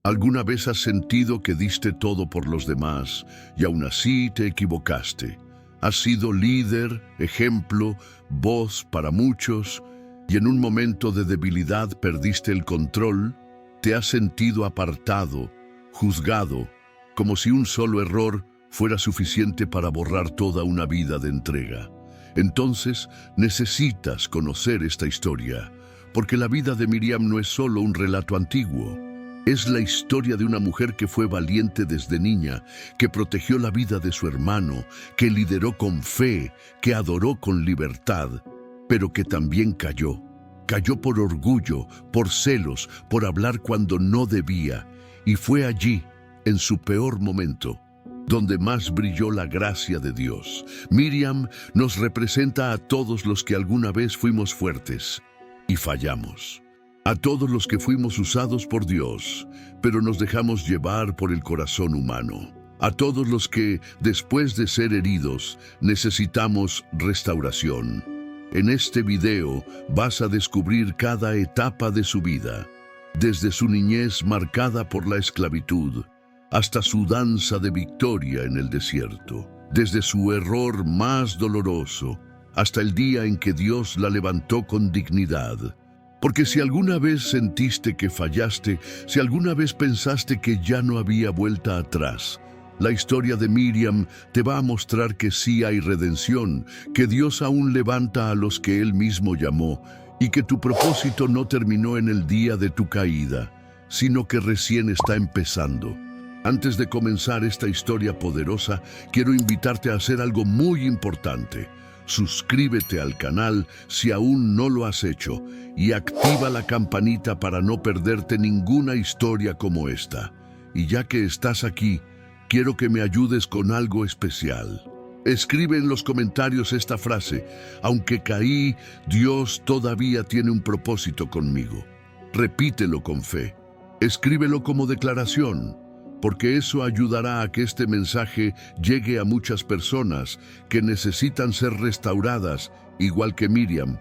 ¿Alguna vez has sentido que diste todo por los demás y aún así te equivocaste? Has sido líder, ejemplo, voz para muchos y en un momento de debilidad perdiste el control. Te has sentido apartado, juzgado, como si un solo error fuera suficiente para borrar toda una vida de entrega. Entonces necesitas conocer esta historia, porque la vida de Miriam no es solo un relato antiguo. Es la historia de una mujer que fue valiente desde niña, que protegió la vida de su hermano, que lideró con fe, que adoró con libertad, pero que también cayó. Cayó por orgullo, por celos, por hablar cuando no debía. Y fue allí, en su peor momento, donde más brilló la gracia de Dios. Miriam nos representa a todos los que alguna vez fuimos fuertes y fallamos. A todos los que fuimos usados por Dios, pero nos dejamos llevar por el corazón humano. A todos los que, después de ser heridos, necesitamos restauración. En este video vas a descubrir cada etapa de su vida, desde su niñez marcada por la esclavitud, hasta su danza de victoria en el desierto, desde su error más doloroso, hasta el día en que Dios la levantó con dignidad. Porque si alguna vez sentiste que fallaste, si alguna vez pensaste que ya no había vuelta atrás, la historia de Miriam te va a mostrar que sí hay redención, que Dios aún levanta a los que Él mismo llamó, y que tu propósito no terminó en el día de tu caída, sino que recién está empezando. Antes de comenzar esta historia poderosa, quiero invitarte a hacer algo muy importante. Suscríbete al canal si aún no lo has hecho y activa la campanita para no perderte ninguna historia como esta. Y ya que estás aquí, quiero que me ayudes con algo especial. Escribe en los comentarios esta frase: aunque caí, Dios todavía tiene un propósito conmigo. Repítelo con fe. Escríbelo como declaración, porque eso ayudará a que este mensaje llegue a muchas personas que necesitan ser restauradas, igual que Miriam,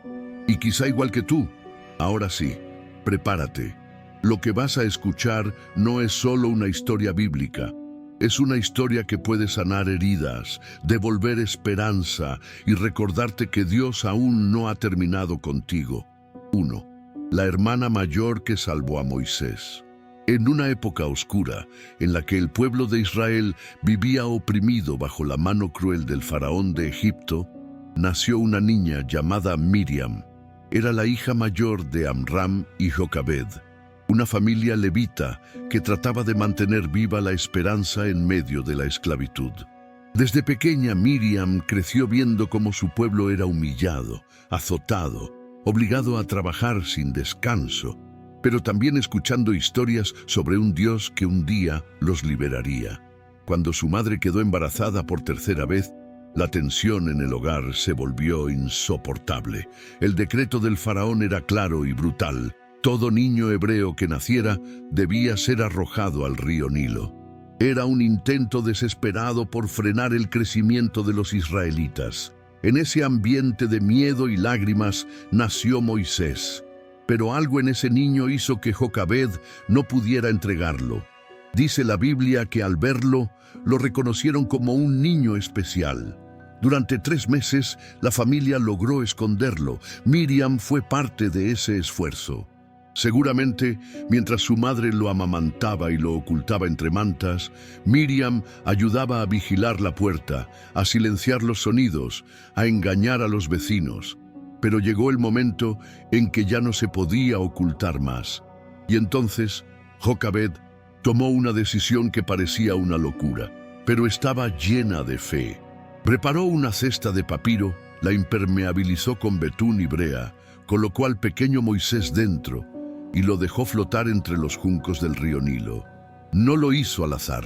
y quizá igual que tú. Ahora sí, prepárate. Lo que vas a escuchar no es solo una historia bíblica, es una historia que puede sanar heridas, devolver esperanza y recordarte que Dios aún no ha terminado contigo. 1. La hermana mayor que salvó a Moisés. En una época oscura, en la que el pueblo de Israel vivía oprimido bajo la mano cruel del faraón de Egipto, nació una niña llamada Miriam. Era la hija mayor de Amram y Jocabed, una familia levita que trataba de mantener viva la esperanza en medio de la esclavitud. Desde pequeña, Miriam creció viendo cómo su pueblo era humillado, azotado, obligado a trabajar sin descanso, pero también escuchando historias sobre un Dios que un día los liberaría. Cuando su madre quedó embarazada por tercera vez, la tensión en el hogar se volvió insoportable. El decreto del faraón era claro y brutal: todo niño hebreo que naciera debía ser arrojado al río Nilo. Era un intento desesperado por frenar el crecimiento de los israelitas. En ese ambiente de miedo y lágrimas nació Moisés. Pero algo en ese niño hizo que Jocabed no pudiera entregarlo. Dice la Biblia que al verlo, lo reconocieron como un niño especial. Durante 3 meses, la familia logró esconderlo. Miriam fue parte de ese esfuerzo. Seguramente, mientras su madre lo amamantaba y lo ocultaba entre mantas, Miriam ayudaba a vigilar la puerta, a silenciar los sonidos, a engañar a los vecinos. Pero llegó el momento en que ya no se podía ocultar más. Y entonces, Jocabed tomó una decisión que parecía una locura, pero estaba llena de fe. Preparó una cesta de papiro, la impermeabilizó con betún y brea, colocó al pequeño Moisés dentro y lo dejó flotar entre los juncos del río Nilo. No lo hizo al azar.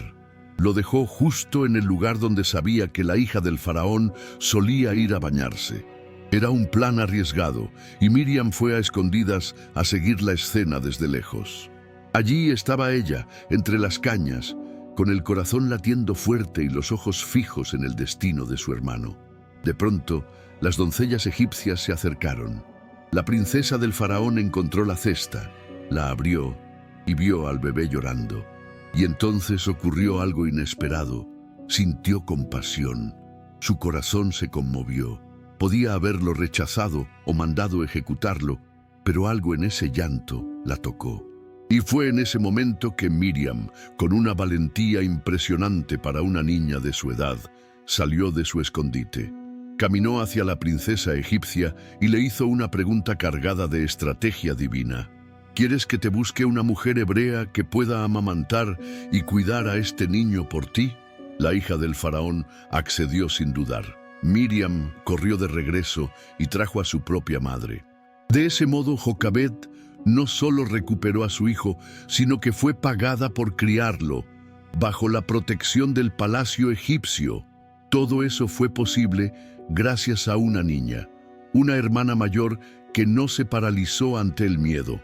Lo dejó justo en el lugar donde sabía que la hija del faraón solía ir a bañarse. Era un plan arriesgado, y Miriam fue a escondidas a seguir la escena desde lejos. Allí estaba ella, entre las cañas, con el corazón latiendo fuerte y los ojos fijos en el destino de su hermano. De pronto, las doncellas egipcias se acercaron. La princesa del faraón encontró la cesta, la abrió y vio al bebé llorando. Y entonces ocurrió algo inesperado. Sintió compasión. Su corazón se conmovió. Podía haberlo rechazado o mandado ejecutarlo, pero algo en ese llanto la tocó. Y fue en ese momento que Miriam, con una valentía impresionante para una niña de su edad, salió de su escondite. Caminó hacia la princesa egipcia y le hizo una pregunta cargada de estrategia divina. ¿Quieres que te busque una mujer hebrea que pueda amamantar y cuidar a este niño por ti? La hija del faraón accedió sin dudar. Miriam corrió de regreso y trajo a su propia madre. De ese modo, Jocabed no solo recuperó a su hijo, sino que fue pagada por criarlo, bajo la protección del palacio egipcio. Todo eso fue posible gracias a una niña, una hermana mayor que no se paralizó ante el miedo.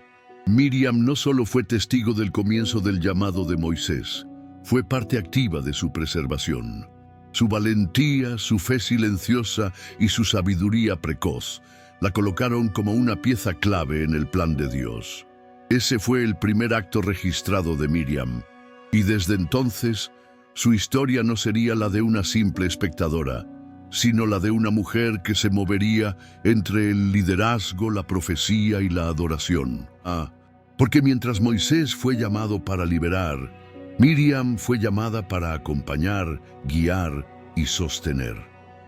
Miriam no solo fue testigo del comienzo del llamado de Moisés, fue parte activa de su preservación. Su valentía, su fe silenciosa y su sabiduría precoz la colocaron como una pieza clave en el plan de Dios. Ese fue el primer acto registrado de Miriam, y desde entonces su historia no sería la de una simple espectadora, sino la de una mujer que se movería entre el liderazgo, la profecía y la adoración. Porque mientras Moisés fue llamado para liberar, Miriam fue llamada para acompañar, guiar y sostener.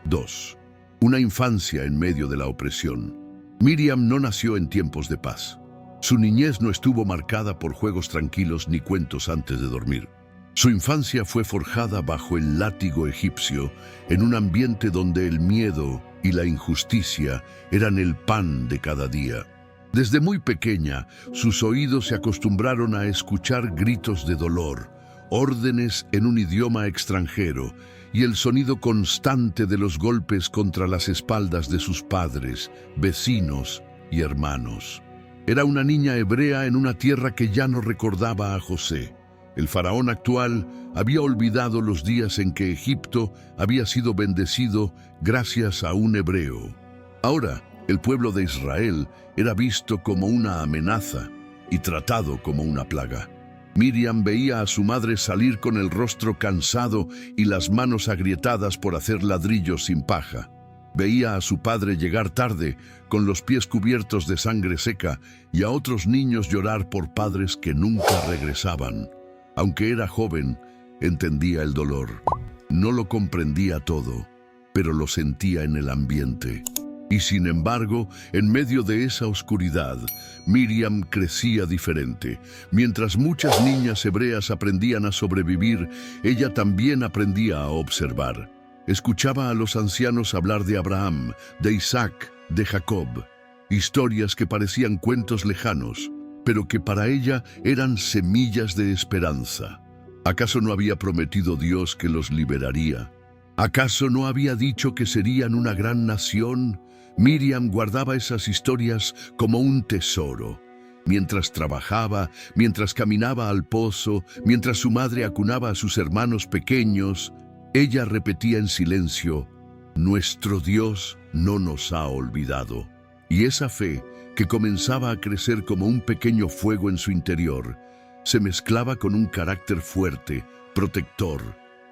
2. Una infancia en medio de la opresión. Miriam no nació en tiempos de paz. Su niñez no estuvo marcada por juegos tranquilos ni cuentos antes de dormir. Su infancia fue forjada bajo el látigo egipcio, en un ambiente donde el miedo y la injusticia eran el pan de cada día. Desde muy pequeña, sus oídos se acostumbraron a escuchar gritos de dolor, órdenes en un idioma extranjero y el sonido constante de los golpes contra las espaldas de sus padres, vecinos y hermanos. Era una niña hebrea en una tierra que ya no recordaba a José. El faraón actual había olvidado los días en que Egipto había sido bendecido gracias a un hebreo. Ahora, el pueblo de Israel era visto como una amenaza y tratado como una plaga. Miriam veía a su madre salir con el rostro cansado y las manos agrietadas por hacer ladrillos sin paja. Veía a su padre llegar tarde, con los pies cubiertos de sangre seca, y a otros niños llorar por padres que nunca regresaban. Aunque era joven, entendía el dolor. No lo comprendía todo, pero lo sentía en el ambiente. Y sin embargo, en medio de esa oscuridad, Miriam crecía diferente. Mientras muchas niñas hebreas aprendían a sobrevivir, ella también aprendía a observar. Escuchaba a los ancianos hablar de Abraham, de Isaac, de Jacob, historias que parecían cuentos lejanos, pero que para ella eran semillas de esperanza. ¿Acaso no había prometido Dios que los liberaría? ¿Acaso no había dicho que serían una gran nación? Miriam guardaba esas historias como un tesoro. Mientras trabajaba, mientras caminaba al pozo, mientras su madre acunaba a sus hermanos pequeños, ella repetía en silencio: «Nuestro Dios no nos ha olvidado». Y esa fe, que comenzaba a crecer como un pequeño fuego en su interior, se mezclaba con un carácter fuerte, protector,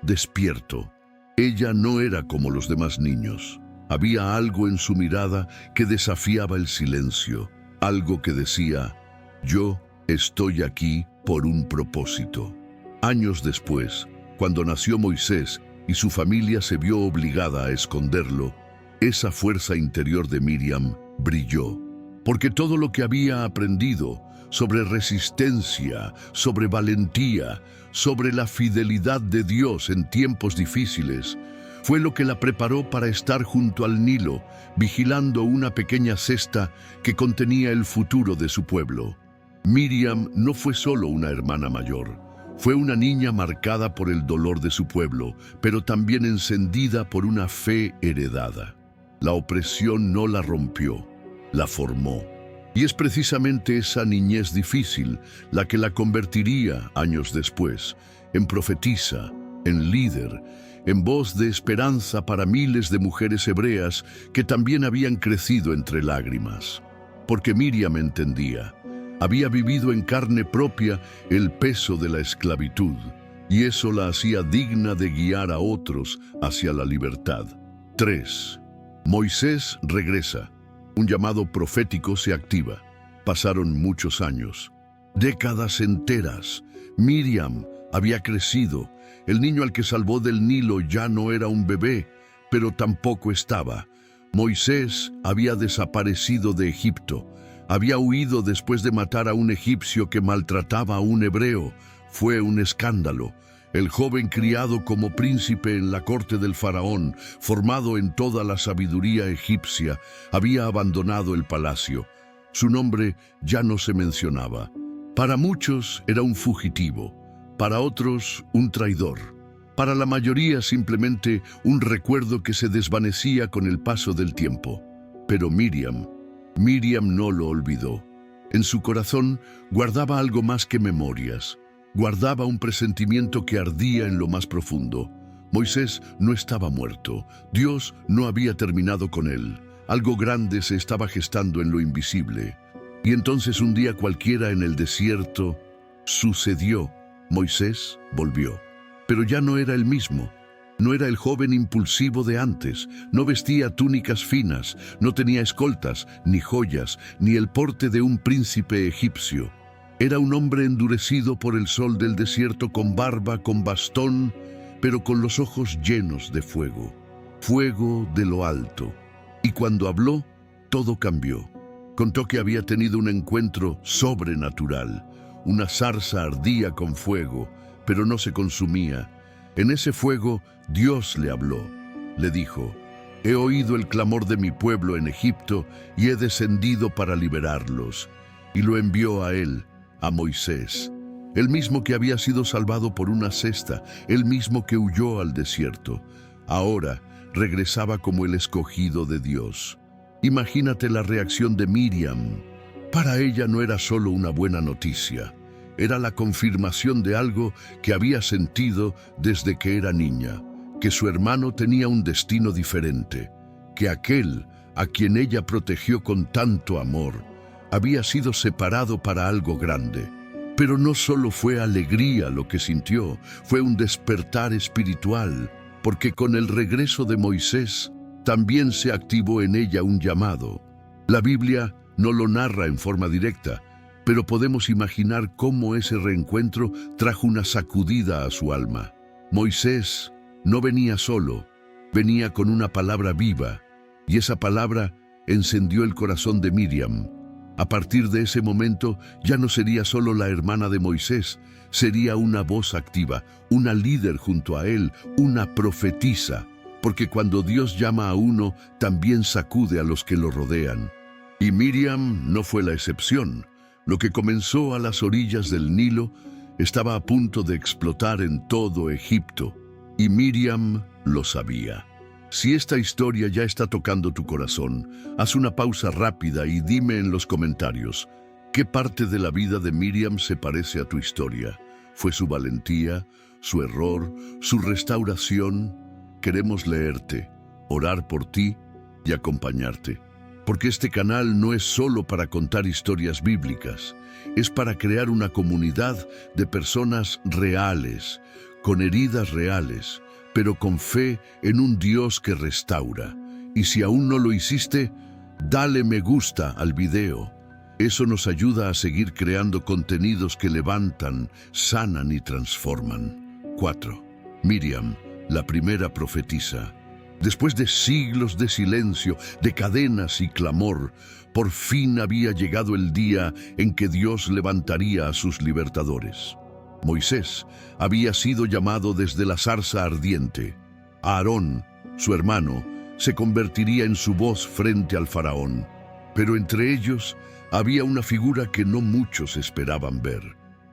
despierto. Ella no era como los demás niños. Había algo en su mirada que desafiaba el silencio, algo que decía: «Yo estoy aquí por un propósito». Años después, cuando nació Moisés y su familia se vio obligada a esconderlo, esa fuerza interior de Miriam brilló, porque todo lo que había aprendido sobre resistencia, sobre valentía, sobre la fidelidad de Dios en tiempos difíciles, fue lo que la preparó para estar junto al Nilo, vigilando una pequeña cesta que contenía el futuro de su pueblo. Miriam no fue solo una hermana mayor, fue una niña marcada por el dolor de su pueblo, pero también encendida por una fe heredada. La opresión no la rompió, la formó. Y es precisamente esa niñez difícil la que la convertiría, años después, en profetisa, en líder, en voz de esperanza para miles de mujeres hebreas que también habían crecido entre lágrimas. Porque Miriam entendía: Había vivido en carne propia el peso de la esclavitud, y eso la hacía digna de guiar a otros hacia la libertad. 3. Moisés regresa. Un llamado profético se activa. Pasaron muchos años, décadas enteras. Miriam había crecido. El niño al que salvó del Nilo ya no era un bebé, pero tampoco estaba. Moisés había desaparecido de Egipto. Había huido después de matar a un egipcio que maltrataba a un hebreo. Fue un escándalo. El joven criado como príncipe en la corte del faraón, formado en toda la sabiduría egipcia, había abandonado el palacio. Su nombre ya no se mencionaba. Para muchos era un fugitivo, para otros un traidor. Para la mayoría simplemente un recuerdo que se desvanecía con el paso del tiempo. Pero Miriam no lo olvidó. En su corazón guardaba algo más que memorias. Guardaba un presentimiento que ardía en lo más profundo. Moisés no estaba muerto. Dios no había terminado con él. Algo grande se estaba gestando en lo invisible. Y entonces un día cualquiera en el desierto sucedió. Moisés volvió. Pero ya no era el mismo. No era el joven impulsivo de antes. No vestía túnicas finas, no tenía escoltas, ni joyas, ni el porte de un príncipe egipcio. Era un hombre endurecido por el sol del desierto, con barba, con bastón, pero con los ojos llenos de fuego. Fuego de lo alto. Y cuando habló, todo cambió. Contó que había tenido un encuentro sobrenatural. Una zarza ardía con fuego, pero no se consumía. En ese fuego, Dios le habló. Le dijo: «He oído el clamor de mi pueblo en Egipto y he descendido para liberarlos». Y lo envió a él, a Moisés, el mismo que había sido salvado por una cesta, el mismo que huyó al desierto. Ahora regresaba como el escogido de Dios. Imagínate la reacción de Miriam. Para ella no era solo una buena noticia, era la confirmación de algo que había sentido desde que era niña, que su hermano tenía un destino diferente, que aquel a quien ella protegió con tanto amor había sido separado para algo grande. Pero no solo fue alegría lo que sintió, fue un despertar espiritual, porque con el regreso de Moisés también se activó en ella un llamado. La Biblia no lo narra en forma directa, pero podemos imaginar cómo ese reencuentro trajo una sacudida a su alma. Moisés no venía solo, venía con una palabra viva, y esa palabra encendió el corazón de Miriam. A partir de ese momento ya no sería solo la hermana de Moisés, sería una voz activa, una líder junto a él, una profetisa, porque cuando Dios llama a uno, también sacude a los que lo rodean. Y Miriam no fue la excepción. Lo que comenzó a las orillas del Nilo estaba a punto de explotar en todo Egipto, y Miriam lo sabía. Si esta historia ya está tocando tu corazón, haz una pausa rápida y dime en los comentarios, ¿qué parte de la vida de Miriam se parece a tu historia? ¿Fue su valentía, su error, su restauración? Queremos leerte, orar por ti y acompañarte. Porque este canal no es solo para contar historias bíblicas, es para crear una comunidad de personas reales, con heridas reales, pero con fe en un Dios que restaura. Y si aún no lo hiciste, dale me gusta al video. Eso nos ayuda a seguir creando contenidos que levantan, sanan y transforman. 4. Miriam, la primera profetisa. Después de siglos de silencio, de cadenas y clamor, por fin había llegado el día en que Dios levantaría a sus libertadores. Moisés había sido llamado desde la zarza ardiente. Aarón, su hermano, se convertiría en su voz frente al faraón. Pero entre ellos había una figura que no muchos esperaban ver.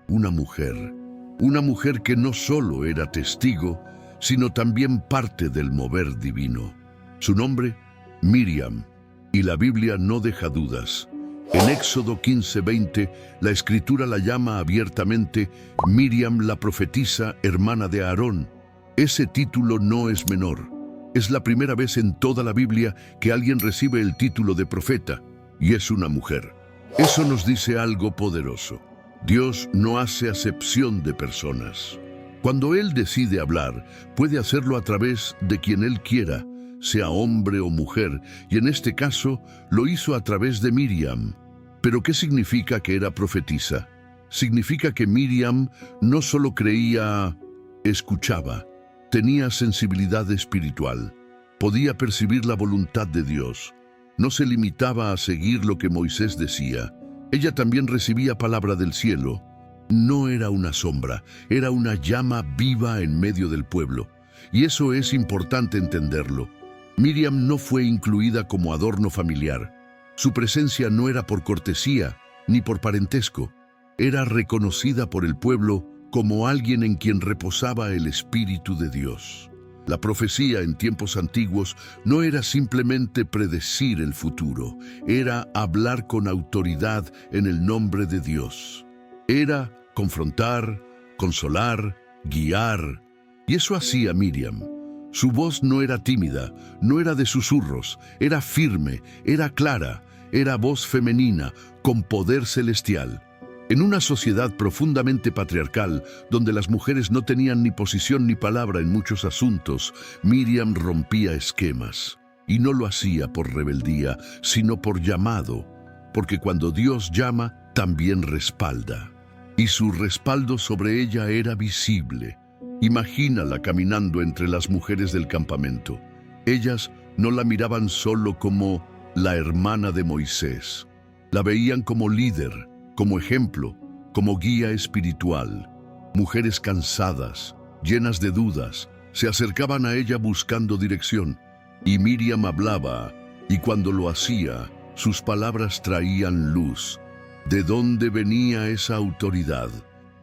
Una mujer que no solo era testigo, sino también parte del mover divino. Su nombre, Miriam, y la Biblia no deja dudas. En Éxodo 15:20, la Escritura la llama abiertamente Miriam la profetisa, hermana de Aarón. Ese título no es menor. Es la primera vez en toda la Biblia que alguien recibe el título de profeta, y es una mujer. Eso nos dice algo poderoso. Dios no hace acepción de personas. Cuando Él decide hablar, puede hacerlo a través de quien Él quiera, sea hombre o mujer, y en este caso lo hizo a través de Miriam. ¿Pero qué significa que era profetisa? Significa que Miriam no solo creía, escuchaba, tenía sensibilidad espiritual, podía percibir la voluntad de Dios. No se limitaba a seguir lo que Moisés decía. Ella también recibía palabra del cielo. No era una sombra, era una llama viva en medio del pueblo. Y eso es importante entenderlo. Miriam no fue incluida como adorno familiar. Su presencia no era por cortesía ni por parentesco. Era reconocida por el pueblo como alguien en quien reposaba el Espíritu de Dios. La profecía en tiempos antiguos no era simplemente predecir el futuro, era hablar con autoridad en el nombre de Dios. Era confrontar, consolar, guiar. Y eso hacía Miriam. Su voz no era tímida, no era de susurros, era firme, era clara, era voz femenina, con poder celestial. En una sociedad profundamente patriarcal, donde las mujeres no tenían ni posición ni palabra en muchos asuntos, Miriam rompía esquemas. Y no lo hacía por rebeldía, sino por llamado, porque cuando Dios llama, también respalda. Y su respaldo sobre ella era visible. Imagínala caminando entre las mujeres del campamento. Ellas no la miraban solo como la hermana de Moisés. La veían como líder, como ejemplo, como guía espiritual. Mujeres cansadas, llenas de dudas, se acercaban a ella buscando dirección. Y Miriam hablaba, y cuando lo hacía, sus palabras traían luz. ¿De dónde venía esa autoridad?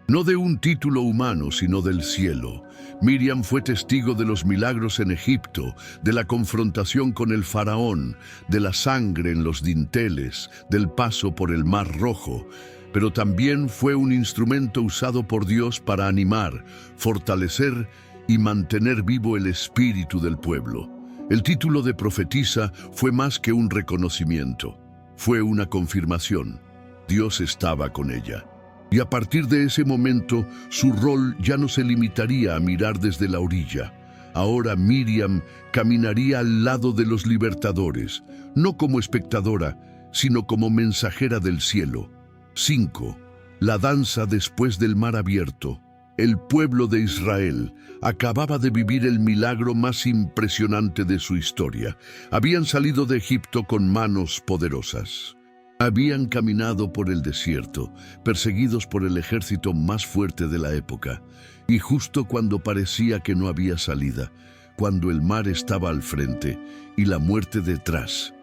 No de un título humano, sino del cielo. Miriam fue testigo de los milagros en Egipto, de la confrontación con el faraón, de la sangre en los dinteles, del paso por el Mar Rojo, pero también fue un instrumento usado por Dios para animar, fortalecer y mantener vivo el espíritu del pueblo. El título de profetisa fue más que un reconocimiento, fue una confirmación. Dios estaba con ella. Y a partir de ese momento, su rol ya no se limitaría a mirar desde la orilla. Ahora Miriam caminaría al lado de los libertadores, no como espectadora, sino como mensajera del cielo. 5. La danza después del mar abierto. El pueblo de Israel acababa de vivir el milagro más impresionante de su historia. Habían salido de Egipto con manos poderosas. Habían caminado por el desierto, perseguidos por el ejército más fuerte de la época, y justo cuando parecía que no había salida, cuando el mar estaba al frente y la muerte detrás,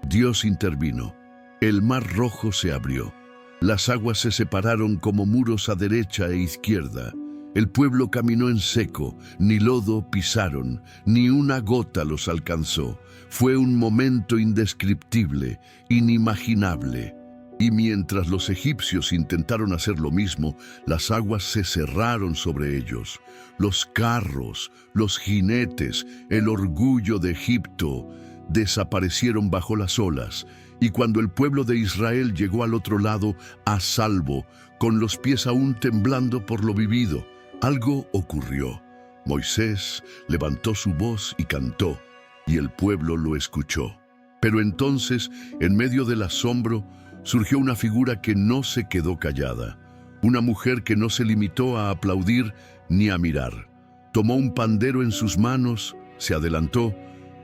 Dios intervino. El Mar Rojo se abrió. Las aguas se separaron como muros a derecha e izquierda. El pueblo caminó en seco, ni lodo pisaron, ni una gota los alcanzó. Fue un momento indescriptible, inimaginable. Y mientras los egipcios intentaron hacer lo mismo, las aguas se cerraron sobre ellos. Los carros, los jinetes, el orgullo de Egipto desaparecieron bajo las olas. Y cuando el pueblo de Israel llegó al otro lado, a salvo, con los pies aún temblando por lo vivido, algo ocurrió. Moisés levantó su voz y cantó, y el pueblo lo escuchó. Pero entonces, en medio del asombro, surgió una figura que no se quedó callada. Una mujer que no se limitó a aplaudir ni a mirar. Tomó un pandero en sus manos, se adelantó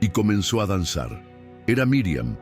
y comenzó a danzar. Era Miriam,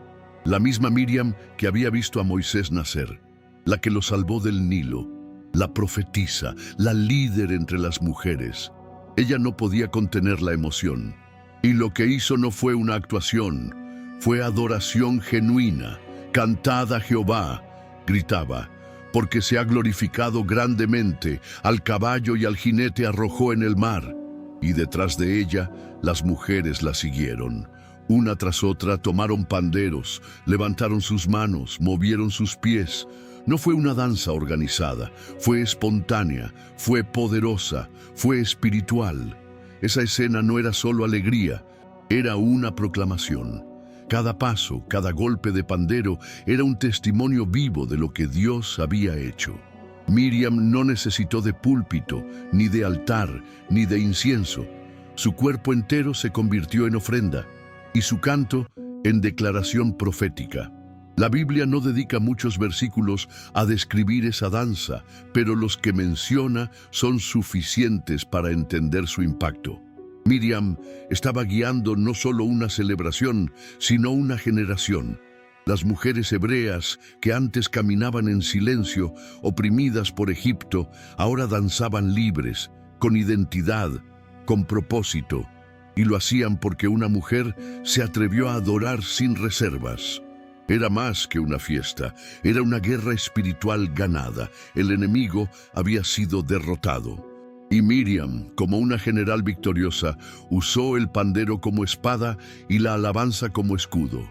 la misma Miriam que había visto a Moisés nacer, la que lo salvó del Nilo, la profetisa, la líder entre las mujeres. Ella no podía contener la emoción. Y lo que hizo no fue una actuación, fue adoración genuina. «Cantad a Jehová», gritaba, «porque se ha glorificado grandemente, al caballo y al jinete arrojó en el mar». Y detrás de ella, las mujeres la siguieron. Una tras otra tomaron panderos, levantaron sus manos, movieron sus pies. No fue una danza organizada, fue espontánea, fue poderosa, fue espiritual. Esa escena no era solo alegría, era una proclamación. Cada paso, cada golpe de pandero era un testimonio vivo de lo que Dios había hecho. Miriam no necesitó de púlpito, ni de altar, ni de incienso. Su cuerpo entero se convirtió en ofrenda, y su canto en declaración profética. La Biblia no dedica muchos versículos a describir esa danza, pero los que menciona son suficientes para entender su impacto. Miriam estaba guiando no solo una celebración, sino una generación. Las mujeres hebreas que antes caminaban en silencio, oprimidas por Egipto, ahora danzaban libres, con identidad, con propósito, y lo hacían porque una mujer se atrevió a adorar sin reservas. Era más que una fiesta, era una guerra espiritual ganada. El enemigo había sido derrotado. Y Miriam, como una general victoriosa, usó el pandero como espada y la alabanza como escudo.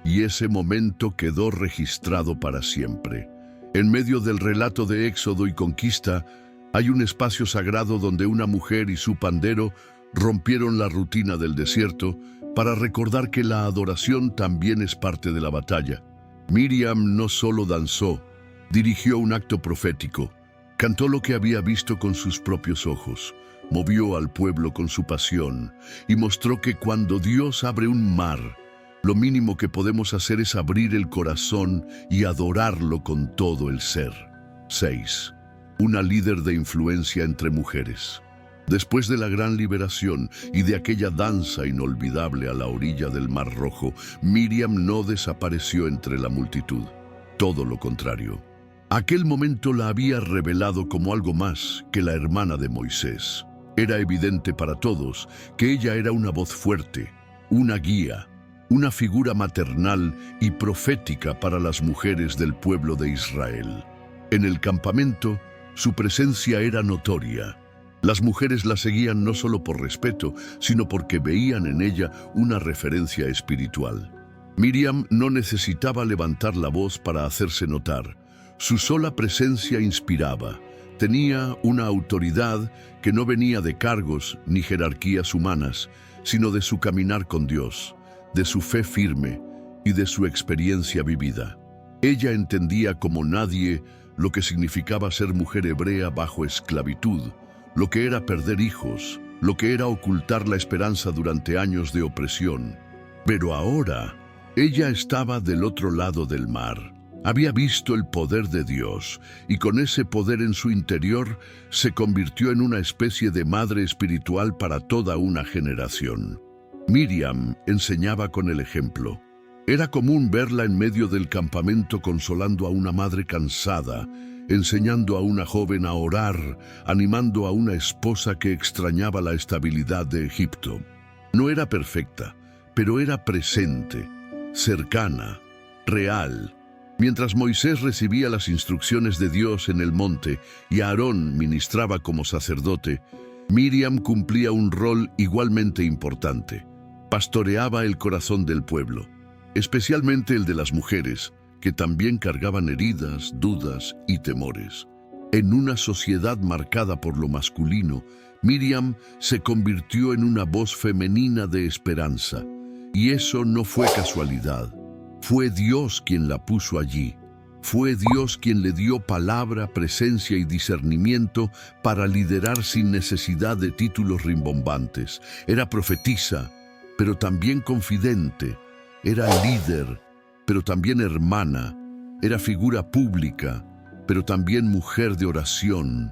Y ese momento quedó registrado para siempre. En medio del relato de éxodo y conquista, hay un espacio sagrado donde una mujer y su pandero rompieron la rutina del desierto para recordar que la adoración también es parte de la batalla. Miriam no solo danzó, dirigió un acto profético, cantó lo que había visto con sus propios ojos, movió al pueblo con su pasión y mostró que cuando Dios abre un mar, lo mínimo que podemos hacer es abrir el corazón y adorarlo con todo el ser. 6. Una líder de influencia entre mujeres. Después de la gran liberación y de aquella danza inolvidable a la orilla del Mar Rojo, Miriam no desapareció entre la multitud. Todo lo contrario. Aquel momento la había revelado como algo más que la hermana de Moisés. Era evidente para todos que ella era una voz fuerte, una guía, una figura maternal y profética para las mujeres del pueblo de Israel. En el campamento, su presencia era notoria. Las mujeres la seguían no solo por respeto, sino porque veían en ella una referencia espiritual. Miriam no necesitaba levantar la voz para hacerse notar. Su sola presencia inspiraba. Tenía una autoridad que no venía de cargos ni jerarquías humanas, sino de su caminar con Dios, de su fe firme y de su experiencia vivida. Ella entendía como nadie lo que significaba ser mujer hebrea bajo esclavitud, lo que era perder hijos, lo que era ocultar la esperanza durante años de opresión. Pero ahora, ella estaba del otro lado del mar. Había visto el poder de Dios, y con ese poder en su interior, se convirtió en una especie de madre espiritual para toda una generación. Miriam enseñaba con el ejemplo. Era común verla en medio del campamento consolando a una madre cansada, enseñando a una joven a orar, animando a una esposa que extrañaba la estabilidad de Egipto. No era perfecta, pero era presente, cercana, real. Mientras Moisés recibía las instrucciones de Dios en el monte y Aarón ministraba como sacerdote, Miriam cumplía un rol igualmente importante. Pastoreaba el corazón del pueblo, especialmente el de las mujeres, que también cargaban heridas, dudas y temores. En una sociedad marcada por lo masculino, Miriam se convirtió en una voz femenina de esperanza. Y eso no fue casualidad. Fue Dios quien la puso allí. Fue Dios quien le dio palabra, presencia y discernimiento para liderar sin necesidad de títulos rimbombantes. Era profetisa, pero también confidente. Era líder, pero también hermana. Era figura pública, pero también mujer de oración.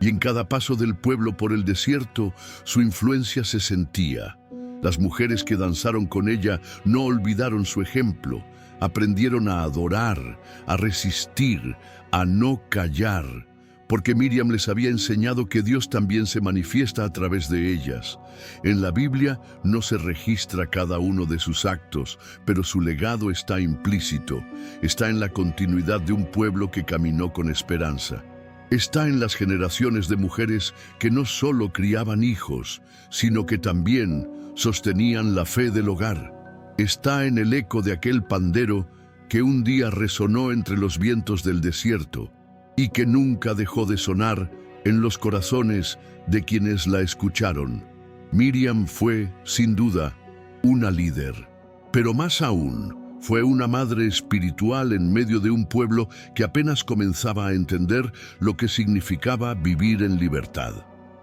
Y en cada paso del pueblo por el desierto, su influencia se sentía. Las mujeres que danzaron con ella no olvidaron su ejemplo. Aprendieron a adorar, a resistir, a no callar, porque Miriam les había enseñado que Dios también se manifiesta a través de ellas. En la Biblia no se registra cada uno de sus actos, pero su legado está implícito, está en la continuidad de un pueblo que caminó con esperanza. Está en las generaciones de mujeres que no solo criaban hijos, sino que también sostenían la fe del hogar. Está en el eco de aquel pandero que un día resonó entre los vientos del desierto y que nunca dejó de sonar en los corazones de quienes la escucharon. Miriam fue, sin duda, una líder. Pero más aún, fue una madre espiritual en medio de un pueblo que apenas comenzaba a entender lo que significaba vivir en libertad.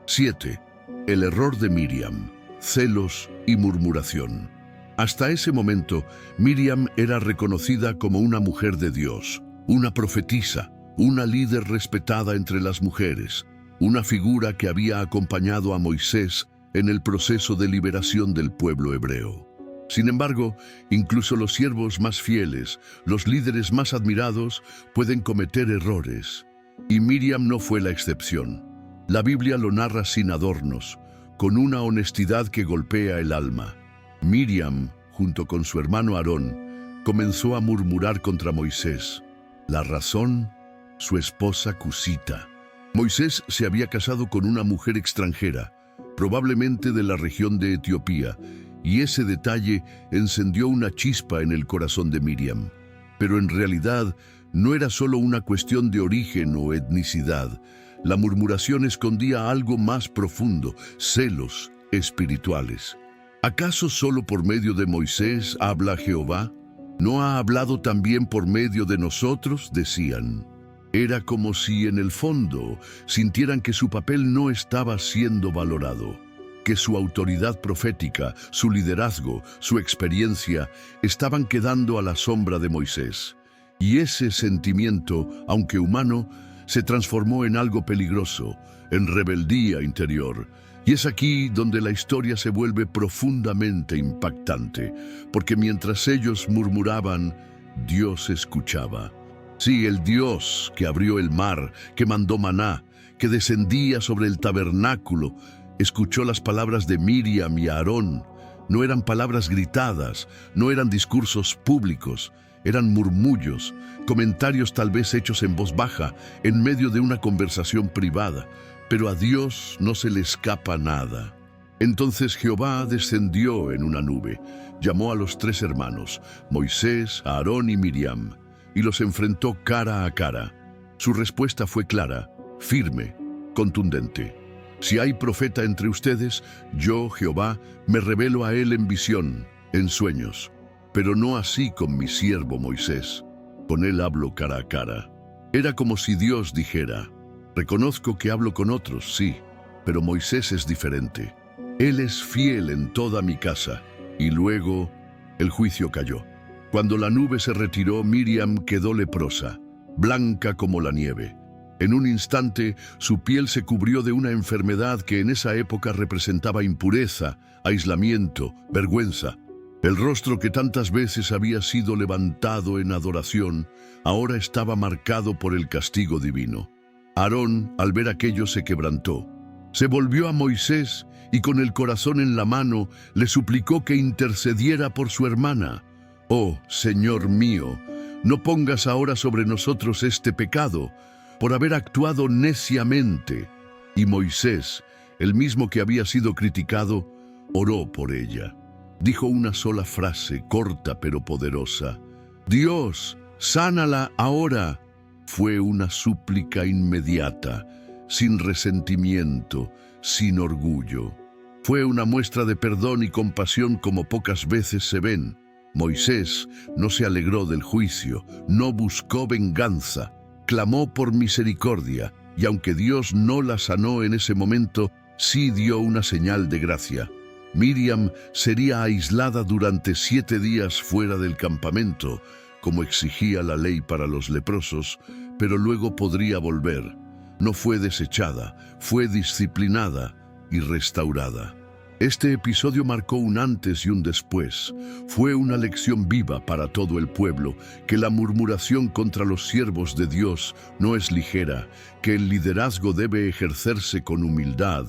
7. El error de Miriam: celos y murmuración. Hasta ese momento, Miriam era reconocida como una mujer de Dios, una profetisa, una líder respetada entre las mujeres, una figura que había acompañado a Moisés en el proceso de liberación del pueblo hebreo. Sin embargo, incluso los siervos más fieles, los líderes más admirados, pueden cometer errores. Y Miriam no fue la excepción. La Biblia lo narra sin adornos, con una honestidad que golpea el alma. Miriam, junto con su hermano Aarón, comenzó a murmurar contra Moisés. La razón: su esposa Cusita. Moisés se había casado con una mujer extranjera, probablemente de la región de Etiopía, y ese detalle encendió una chispa en el corazón de Miriam. Pero en realidad no era solo una cuestión de origen o etnicidad. La murmuración escondía algo más profundo: celos espirituales. ¿Acaso solo por medio de Moisés habla Jehová? ¿No ha hablado también por medio de nosotros?, decían. Era como si en el fondo sintieran que su papel no estaba siendo valorado, que su autoridad profética, su liderazgo, su experiencia estaban quedando a la sombra de Moisés. Y ese sentimiento, aunque humano, se transformó en algo peligroso, en rebeldía interior. Y es aquí donde la historia se vuelve profundamente impactante, porque mientras ellos murmuraban, Dios escuchaba. Sí, el Dios que abrió el mar, que mandó maná, que descendía sobre el tabernáculo, escuchó las palabras de Miriam y Aarón. No eran palabras gritadas, no eran discursos públicos, eran murmullos, comentarios tal vez hechos en voz baja, en medio de una conversación privada. Pero a Dios no se le escapa nada. Entonces Jehová descendió en una nube, llamó a los 3 hermanos, Moisés, Aarón y Miriam, y los enfrentó cara a cara. Su respuesta fue clara, firme, contundente. Si hay profeta entre ustedes, yo, Jehová, me revelo a él en visión, en sueños. Pero no así con mi siervo Moisés. Con él hablo cara a cara. Era como si Dios dijera: reconozco que hablo con otros, sí, pero Moisés es diferente. Él es fiel en toda mi casa. Y luego el juicio cayó. Cuando la nube se retiró, Miriam quedó leprosa, blanca como la nieve. En un instante, su piel se cubrió de una enfermedad que en esa época representaba impureza, aislamiento, vergüenza. El rostro que tantas veces había sido levantado en adoración, ahora estaba marcado por el castigo divino. Aarón, al ver aquello, se quebrantó. Se volvió a Moisés y con el corazón en la mano le suplicó que intercediera por su hermana. «Oh, Señor mío, no pongas ahora sobre nosotros este pecado, por haber actuado neciamente». Y Moisés, el mismo que había sido criticado, oró por ella. Dijo una sola frase, corta pero poderosa: «Dios, sánala ahora». Fue una súplica inmediata, sin resentimiento, sin orgullo. Fue una muestra de perdón y compasión como pocas veces se ven. Moisés no se alegró del juicio, no buscó venganza, clamó por misericordia, y aunque Dios no la sanó en ese momento, sí dio una señal de gracia. Miriam sería aislada durante 7 días fuera del campamento, como exigía la ley para los leprosos, pero luego podría volver. No fue desechada, fue disciplinada y restaurada. Este episodio marcó un antes y un después. Fue una lección viva para todo el pueblo, que la murmuración contra los siervos de Dios no es ligera, que el liderazgo debe ejercerse con humildad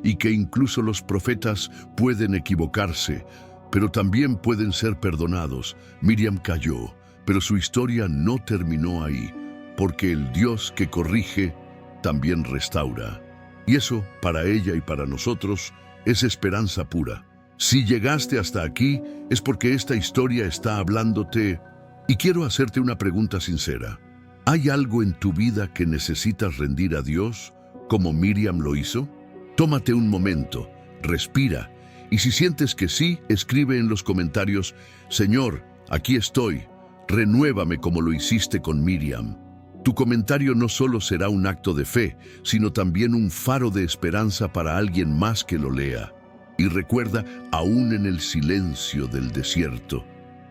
y que incluso los profetas pueden equivocarse, pero también pueden ser perdonados. Miriam cayó, pero su historia no terminó ahí, porque el Dios que corrige también restaura. Y eso, para ella y para nosotros, es esperanza pura. Si llegaste hasta aquí, es porque esta historia está hablándote. Y quiero hacerte una pregunta sincera. ¿Hay algo en tu vida que necesitas rendir a Dios, como Miriam lo hizo? Tómate un momento, respira Y si sientes que sí, escribe en los comentarios: Señor, aquí estoy, renuévame como lo hiciste con Miriam. Tu comentario no solo será un acto de fe, sino también un faro de esperanza para alguien más que lo lea. Y recuerda, aún en el silencio del desierto,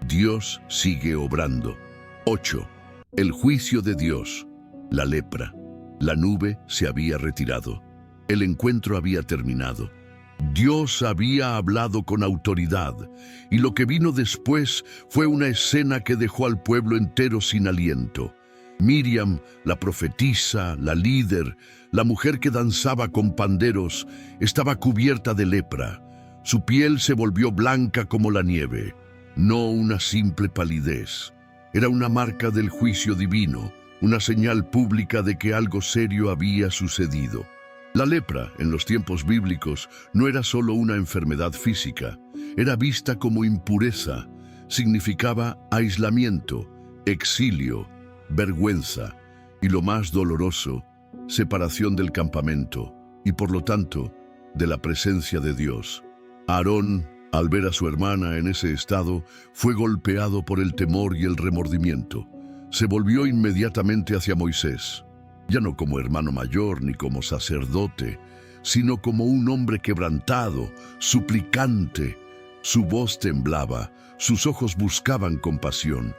Dios sigue obrando. 8. El juicio de Dios. La lepra. La nube se había retirado. El encuentro había terminado. Dios había hablado con autoridad, y lo que vino después fue una escena que dejó al pueblo entero sin aliento. Miriam, la profetisa, la líder, la mujer que danzaba con panderos, estaba cubierta de lepra. Su piel se volvió blanca como la nieve, no una simple palidez. Era una marca del juicio divino, una señal pública de que algo serio había sucedido. La lepra, en los tiempos bíblicos, no era solo una enfermedad física, era vista como impureza, significaba aislamiento, exilio, vergüenza y, lo más doloroso, separación del campamento y, por lo tanto, de la presencia de Dios. Aarón, al ver a su hermana en ese estado, fue golpeado por el temor y el remordimiento. Se volvió inmediatamente hacia Moisés, ya no como hermano mayor ni como sacerdote, sino como un hombre quebrantado, suplicante. Su voz temblaba, sus ojos buscaban compasión.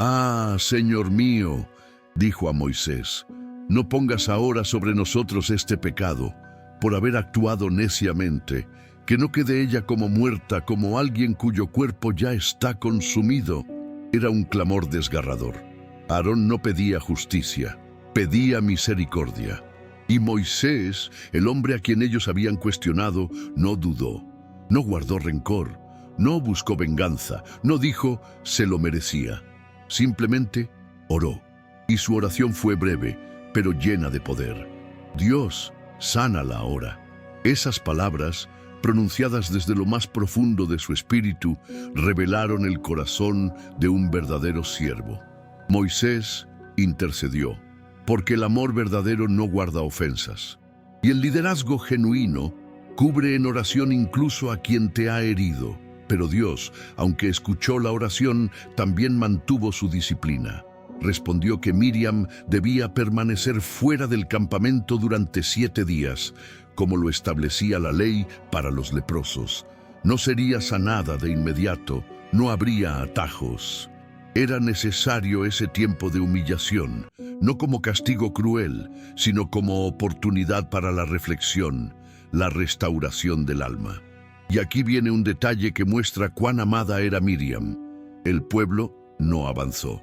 «Ah, Señor mío», dijo a Moisés, «no pongas ahora sobre nosotros este pecado, por haber actuado neciamente, que no quede ella como muerta, como alguien cuyo cuerpo ya está consumido». Era un clamor desgarrador. Aarón no pedía justicia, pedía misericordia. Y Moisés, el hombre a quien ellos habían cuestionado, no dudó, no guardó rencor, no buscó venganza, no dijo «se lo merecía». Simplemente oró, y su oración fue breve, pero llena de poder. «Dios, sánala ahora». Esas palabras, pronunciadas desde lo más profundo de su espíritu, revelaron el corazón de un verdadero siervo. Moisés intercedió, porque el amor verdadero no guarda ofensas. Y el liderazgo genuino cubre en oración incluso a quien te ha herido. Pero Dios, aunque escuchó la oración, también mantuvo su disciplina. Respondió que Miriam debía permanecer fuera del campamento durante 7 días, como lo establecía la ley para los leprosos. No sería sanada de inmediato, no habría atajos. Era necesario ese tiempo de humillación, no como castigo cruel, sino como oportunidad para la reflexión, la restauración del alma. Y aquí viene un detalle que muestra cuán amada era Miriam. El pueblo no avanzó.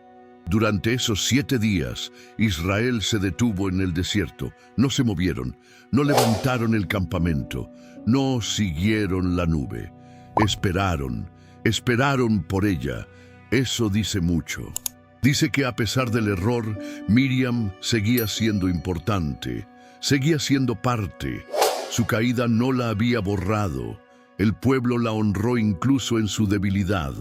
Durante esos 7 días, Israel se detuvo en el desierto. No se movieron, no levantaron el campamento, no siguieron la nube. Esperaron por ella. Eso dice mucho. Dice que a pesar del error, Miriam seguía siendo importante, seguía siendo parte. Su caída no la había borrado. El pueblo la honró incluso en su debilidad.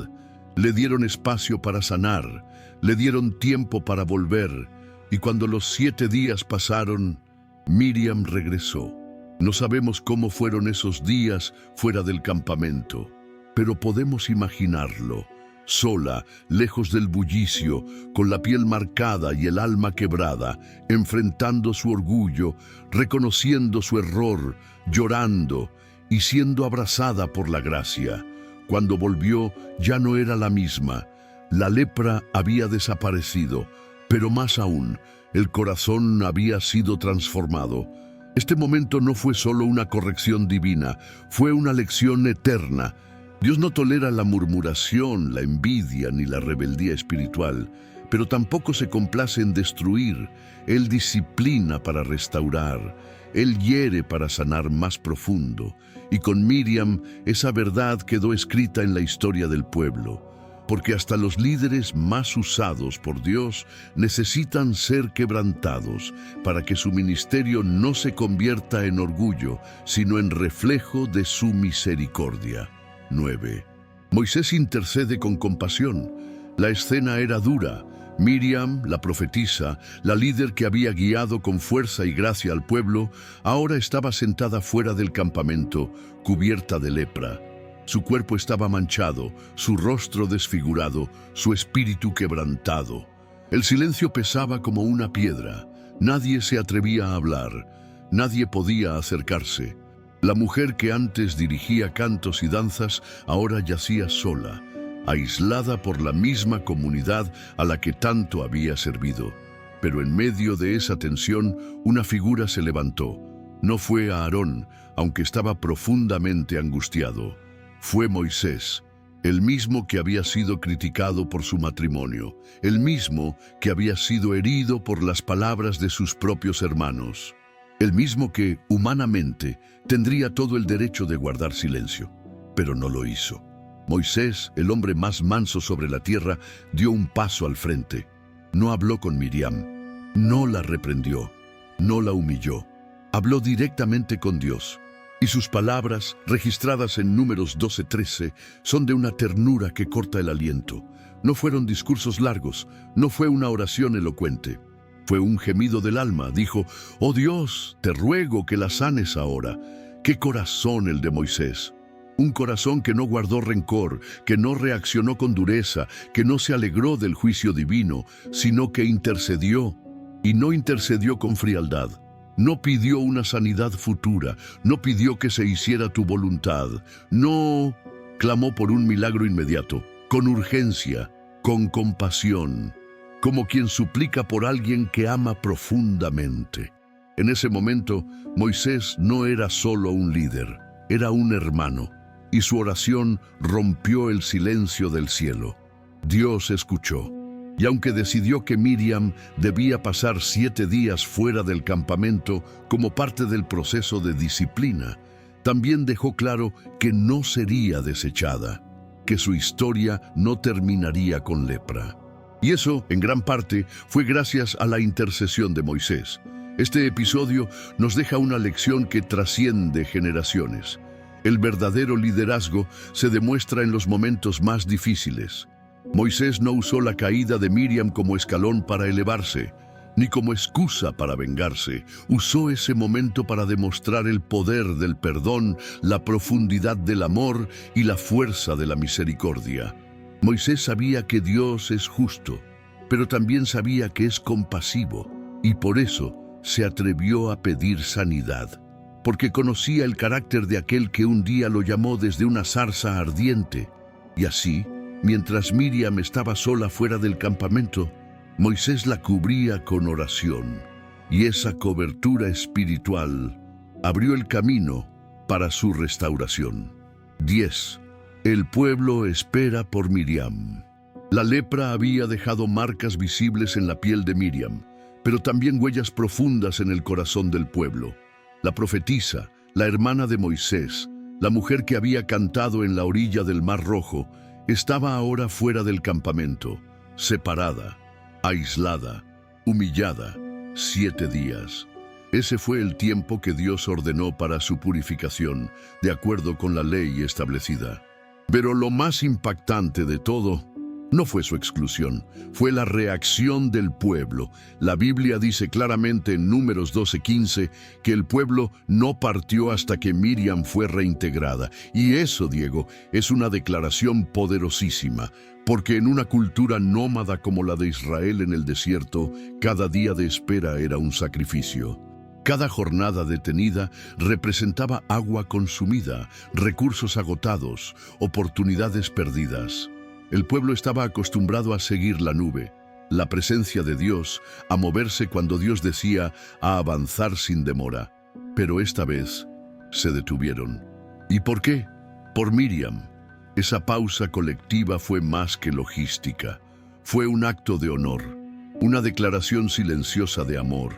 Le dieron espacio para sanar, le dieron tiempo para volver, y cuando los 7 días pasaron, Miriam regresó. No sabemos cómo fueron esos días fuera del campamento, pero podemos imaginarlo, sola, lejos del bullicio, con la piel marcada y el alma quebrada, enfrentando su orgullo, reconociendo su error, llorando, y siendo abrazada por la gracia. Cuando volvió, ya no era la misma. La lepra había desaparecido, pero más aún, el corazón había sido transformado. Este momento no fue solo una corrección divina, fue una lección eterna. Dios no tolera la murmuración, la envidia ni la rebeldía espiritual, pero tampoco se complace en destruir. Él disciplina para restaurar. Él hiere para sanar más profundo. Y con Miriam, esa verdad quedó escrita en la historia del pueblo. Porque hasta los líderes más usados por Dios necesitan ser quebrantados para que su ministerio no se convierta en orgullo, sino en reflejo de su misericordia. 9. Moisés intercede con compasión. La escena era dura. Miriam, la profetisa, la líder que había guiado con fuerza y gracia al pueblo, ahora estaba sentada fuera del campamento, cubierta de lepra. Su cuerpo estaba manchado, su rostro desfigurado, su espíritu quebrantado. El silencio pesaba como una piedra. Nadie se atrevía a hablar, nadie podía acercarse. La mujer que antes dirigía cantos y danzas ahora yacía sola, aislada por la misma comunidad a la que tanto había servido. Pero en medio de esa tensión, una figura se levantó. No fue Aarón, aunque estaba profundamente angustiado. Fue Moisés, el mismo que había sido criticado por su matrimonio, el mismo que había sido herido por las palabras de sus propios hermanos, el mismo que, humanamente, tendría todo el derecho de guardar silencio, pero no lo hizo. Moisés, el hombre más manso sobre la tierra, dio un paso al frente. No habló con Miriam, no la reprendió, no la humilló. Habló directamente con Dios. Y sus palabras, registradas en Números 12:13, son de una ternura que corta el aliento. No fueron discursos largos, no fue una oración elocuente. Fue un gemido del alma. Dijo: «Oh Dios, te ruego que la sanes ahora». ¡Qué corazón el de Moisés! Un corazón que no guardó rencor, que no reaccionó con dureza, que no se alegró del juicio divino, sino que intercedió. Y no intercedió con frialdad. No pidió una sanidad futura, no pidió que se hiciera tu voluntad, no clamó por un milagro inmediato, con urgencia, con compasión, como quien suplica por alguien que ama profundamente. En ese momento, Moisés no era solo un líder, era un hermano, y su oración rompió el silencio del cielo. Dios escuchó. Y aunque decidió que Miriam debía pasar 7 días fuera del campamento como parte del proceso de disciplina, también dejó claro que no sería desechada, que su historia no terminaría con lepra. Y eso, en gran parte, fue gracias a la intercesión de Moisés. Este episodio nos deja una lección que trasciende generaciones. El verdadero liderazgo se demuestra en los momentos más difíciles. Moisés no usó la caída de Miriam como escalón para elevarse, ni como excusa para vengarse. Usó ese momento para demostrar el poder del perdón, la profundidad del amor y la fuerza de la misericordia. Moisés sabía que Dios es justo, pero también sabía que es compasivo, y por eso se atrevió a pedir sanidad, porque conocía el carácter de aquel que un día lo llamó desde una zarza ardiente, y así, mientras Miriam estaba sola fuera del campamento, Moisés la cubría con oración, y esa cobertura espiritual abrió el camino para su restauración. 10. El pueblo espera por Miriam. La lepra había dejado marcas visibles en la piel de Miriam, pero también huellas profundas en el corazón del pueblo. La profetisa, la hermana de Moisés, la mujer que había cantado en la orilla del Mar Rojo, estaba ahora fuera del campamento, separada, aislada, humillada, 7 días. Ese fue el tiempo que Dios ordenó para su purificación, de acuerdo con la ley establecida. Pero lo más impactante de todo no fue su exclusión, fue la reacción del pueblo. La Biblia dice claramente en Números 12:15 que el pueblo no partió hasta que Miriam fue reintegrada. Y eso, Diego, es una declaración poderosísima, porque en una cultura nómada como la de Israel en el desierto, cada día de espera era un sacrificio. Cada jornada detenida representaba agua consumida, recursos agotados, oportunidades perdidas. El pueblo estaba acostumbrado a seguir la nube, la presencia de Dios, a moverse cuando Dios decía, a avanzar sin demora. Pero esta vez se detuvieron. ¿Y por qué? Por Miriam. Esa pausa colectiva fue más que logística. Fue un acto de honor, una declaración silenciosa de amor,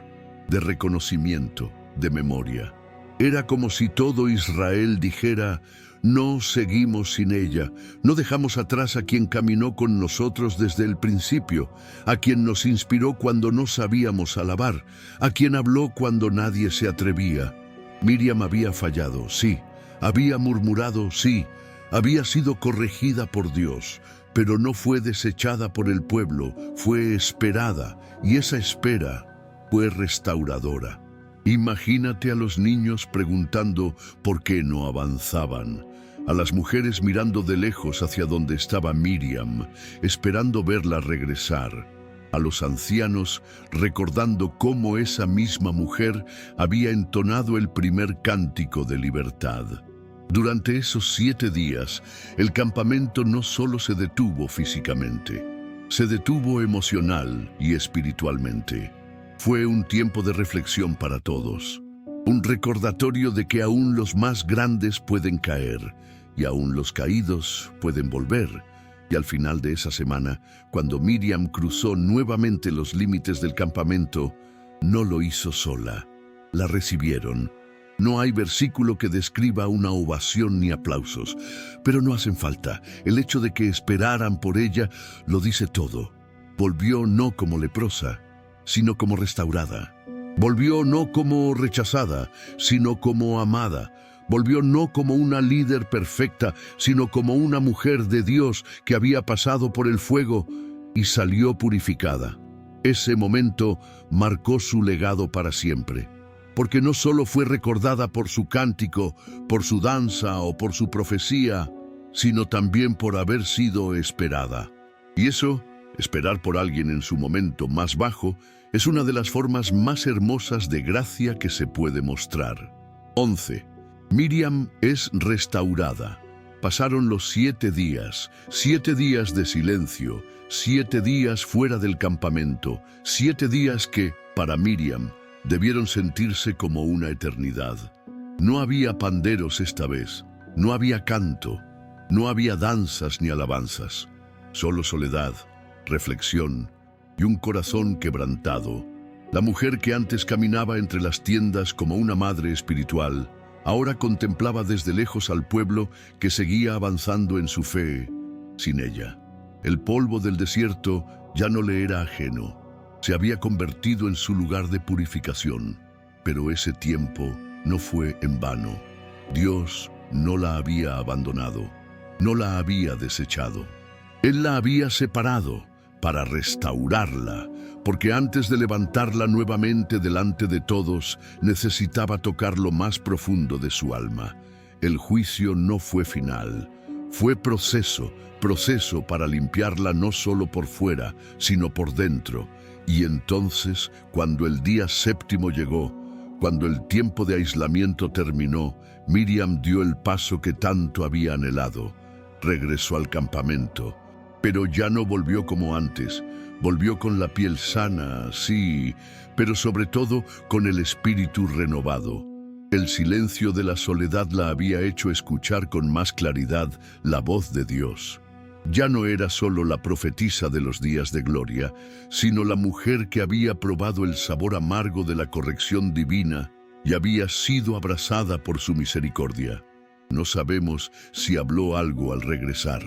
de reconocimiento, de memoria. Era como si todo Israel dijera: no seguimos sin ella, no dejamos atrás a quien caminó con nosotros desde el principio, a quien nos inspiró cuando no sabíamos alabar, a quien habló cuando nadie se atrevía. Miriam había fallado, sí, había murmurado, sí, había sido corregida por Dios, pero no fue desechada por el pueblo, fue esperada, y esa espera fue restauradora. Imagínate a los niños preguntando por qué no avanzaban, a las mujeres mirando de lejos hacia donde estaba Miriam, esperando verla regresar, a los ancianos recordando cómo esa misma mujer había entonado el primer cántico de libertad. Durante esos 7 días, el campamento no solo se detuvo físicamente, se detuvo emocional y espiritualmente. Fue un tiempo de reflexión para todos, un recordatorio de que aún los más grandes pueden caer y aún los caídos pueden volver. Y al final de esa semana, cuando Miriam cruzó nuevamente los límites del campamento, no lo hizo sola. La recibieron. No hay versículo que describa una ovación ni aplausos, pero no hacen falta. El hecho de que esperaran por ella lo dice todo. Volvió no como leprosa, sino como restaurada. Volvió no como rechazada, sino como amada. Volvió no como una líder perfecta, sino como una mujer de Dios que había pasado por el fuego y salió purificada. Ese momento marcó su legado para siempre, porque no solo fue recordada por su cántico, por su danza o por su profecía, sino también por haber sido esperada. Y eso, esperar por alguien en su momento más bajo, es una de las formas más hermosas de gracia que se puede mostrar. 11. Miriam es restaurada. Pasaron los 7 días, 7 días de silencio, 7 días fuera del campamento, 7 días que, para Miriam, debieron sentirse como una eternidad. No había panderos esta vez, no había canto, no había danzas ni alabanzas, solo soledad, reflexión y un corazón quebrantado. La mujer que antes caminaba entre las tiendas como una madre espiritual, ahora contemplaba desde lejos al pueblo que seguía avanzando en su fe sin ella. El polvo del desierto ya no le era ajeno. Se había convertido en su lugar de purificación. Pero ese tiempo no fue en vano. Dios no la había abandonado, no la había desechado. Él la había separado para restaurarla, porque antes de levantarla nuevamente delante de todos, necesitaba tocar lo más profundo de su alma. El juicio no fue final, fue proceso para limpiarla no solo por fuera, sino por dentro. Y entonces, cuando el día 7º llegó, cuando el tiempo de aislamiento terminó, Miriam dio el paso que tanto había anhelado. Regresó al campamento, pero ya no volvió como antes. Volvió con la piel sana, sí, pero sobre todo con el espíritu renovado. El silencio de la soledad la había hecho escuchar con más claridad la voz de Dios. Ya no era solo la profetisa de los días de gloria, sino la mujer que había probado el sabor amargo de la corrección divina y había sido abrazada por su misericordia. No sabemos si habló algo al regresar.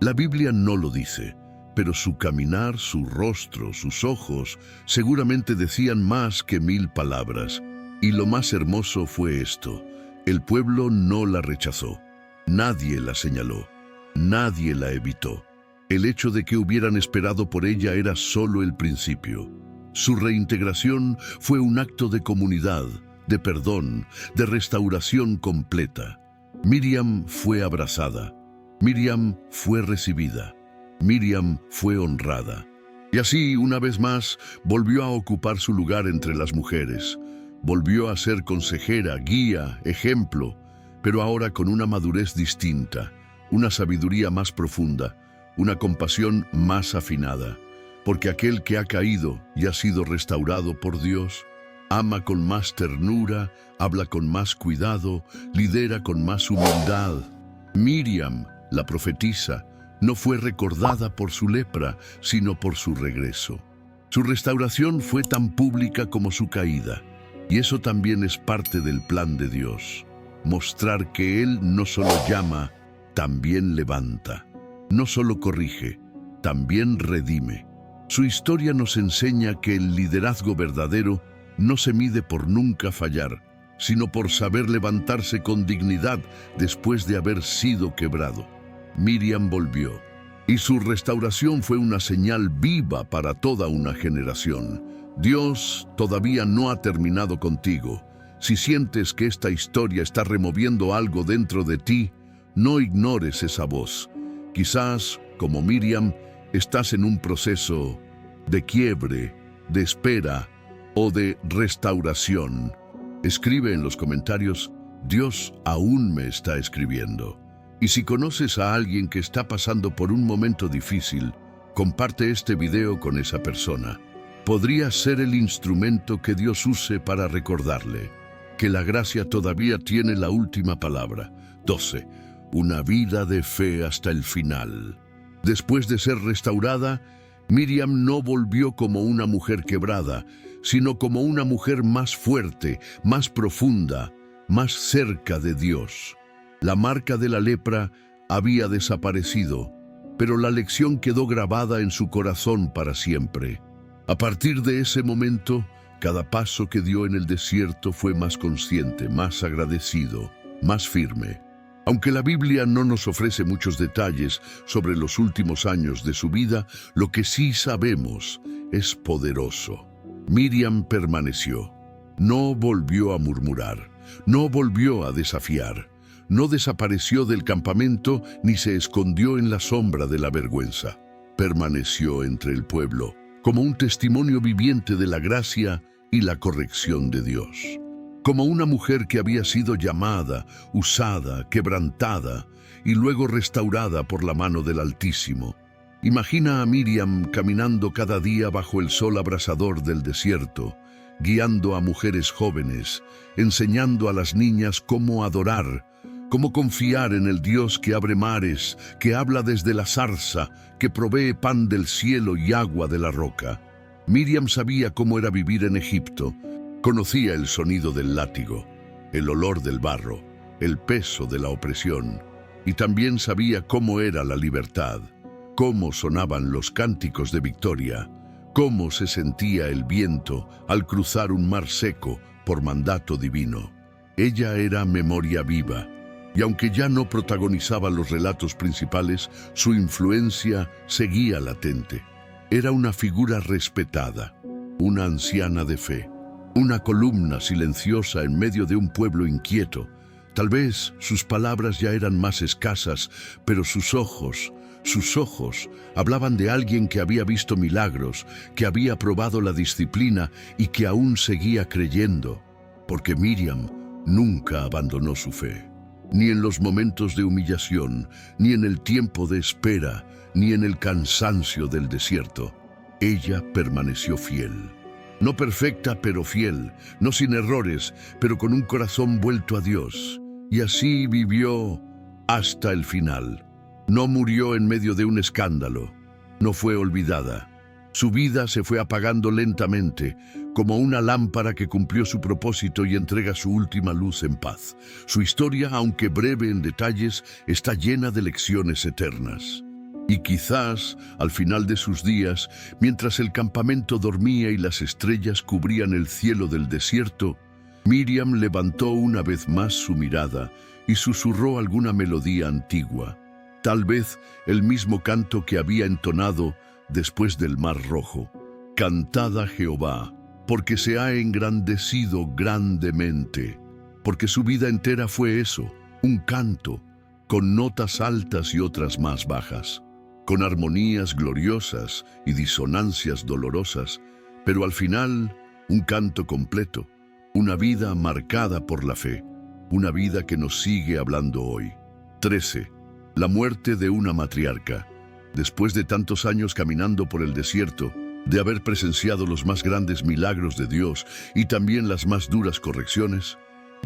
La Biblia no lo dice, pero su caminar, su rostro, sus ojos, seguramente decían más que 1000 palabras. Y lo más hermoso fue esto: el pueblo no la rechazó. Nadie la señaló. Nadie la evitó. El hecho de que hubieran esperado por ella era solo el principio. Su reintegración fue un acto de comunidad, de perdón, de restauración completa. Miriam fue abrazada. Miriam fue recibida. Miriam fue honrada. Y así, una vez más, volvió a ocupar su lugar entre las mujeres. Volvió a ser consejera, guía, ejemplo, pero ahora con una madurez distinta, una sabiduría más profunda, una compasión más afinada, porque aquel que ha caído y ha sido restaurado por Dios, ama con más ternura, habla con más cuidado, lidera con más humildad. Miriam, la profetisa, no fue recordada por su lepra, sino por su regreso. Su restauración fue tan pública como su caída, y eso también es parte del plan de Dios. Mostrar que Él no solo llama, también levanta. No solo corrige, también redime. Su historia nos enseña que el liderazgo verdadero no se mide por nunca fallar, sino por saber levantarse con dignidad después de haber sido quebrado. Miriam volvió, y su restauración fue una señal viva para toda una generación. Dios todavía no ha terminado contigo. Si sientes que esta historia está removiendo algo dentro de ti, no ignores esa voz. Quizás, como Miriam, estás en un proceso de quiebre, de espera o de restauración. Escribe en los comentarios: Dios aún me está escribiendo. Y si conoces a alguien que está pasando por un momento difícil, comparte este video con esa persona. Podría ser el instrumento que Dios use para recordarle que la gracia todavía tiene la última palabra. 12. Una vida de fe hasta el final. Después de ser restaurada, Miriam no volvió como una mujer quebrada, sino como una mujer más fuerte, más profunda, más cerca de Dios. La marca de la lepra había desaparecido, pero la lección quedó grabada en su corazón para siempre. A partir de ese momento, cada paso que dio en el desierto fue más consciente, más agradecido, más firme. Aunque la Biblia no nos ofrece muchos detalles sobre los últimos años de su vida, lo que sí sabemos es poderoso. Miriam permaneció. No volvió a murmurar, no volvió a desafiar, no desapareció del campamento ni se escondió en la sombra de la vergüenza. Permaneció entre el pueblo, como un testimonio viviente de la gracia y la corrección de Dios. Como una mujer que había sido llamada, usada, quebrantada y luego restaurada por la mano del Altísimo. Imagina a Miriam caminando cada día bajo el sol abrasador del desierto, guiando a mujeres jóvenes, enseñando a las niñas cómo adorar, cómo confiar en el Dios que abre mares, que habla desde la zarza, que provee pan del cielo y agua de la roca. Miriam sabía cómo era vivir en Egipto. Conocía el sonido del látigo, el olor del barro, el peso de la opresión, y también sabía cómo era la libertad, cómo sonaban los cánticos de victoria, cómo se sentía el viento al cruzar un mar seco por mandato divino. Ella era memoria viva, y aunque ya no protagonizaba los relatos principales, su influencia seguía latente. Era una figura respetada, una anciana de fe. Una columna silenciosa en medio de un pueblo inquieto. Tal vez sus palabras ya eran más escasas, pero sus ojos hablaban de alguien que había visto milagros, que había probado la disciplina y que aún seguía creyendo, porque Miriam nunca abandonó su fe. Ni en los momentos de humillación, ni en el tiempo de espera, ni en el cansancio del desierto. Ella permaneció fiel. No perfecta, pero fiel, no sin errores, pero con un corazón vuelto a Dios. Y así vivió hasta el final. No murió en medio de un escándalo, no fue olvidada. Su vida se fue apagando lentamente, como una lámpara que cumplió su propósito y entrega su última luz en paz. Su historia, aunque breve en detalles, está llena de lecciones eternas. Y quizás, al final de sus días, mientras el campamento dormía y las estrellas cubrían el cielo del desierto, Miriam levantó una vez más su mirada y susurró alguna melodía antigua, tal vez el mismo canto que había entonado después del Mar Rojo. Cantad a Jehová, porque se ha engrandecido grandemente, porque su vida entera fue eso, un canto, con notas altas y otras más bajas, con armonías gloriosas y disonancias dolorosas, pero al final un canto completo, una vida marcada por la fe, una vida que nos sigue hablando hoy. 13. La muerte de una matriarca. Después de tantos años caminando por el desierto, de haber presenciado los más grandes milagros de Dios y también las más duras correcciones,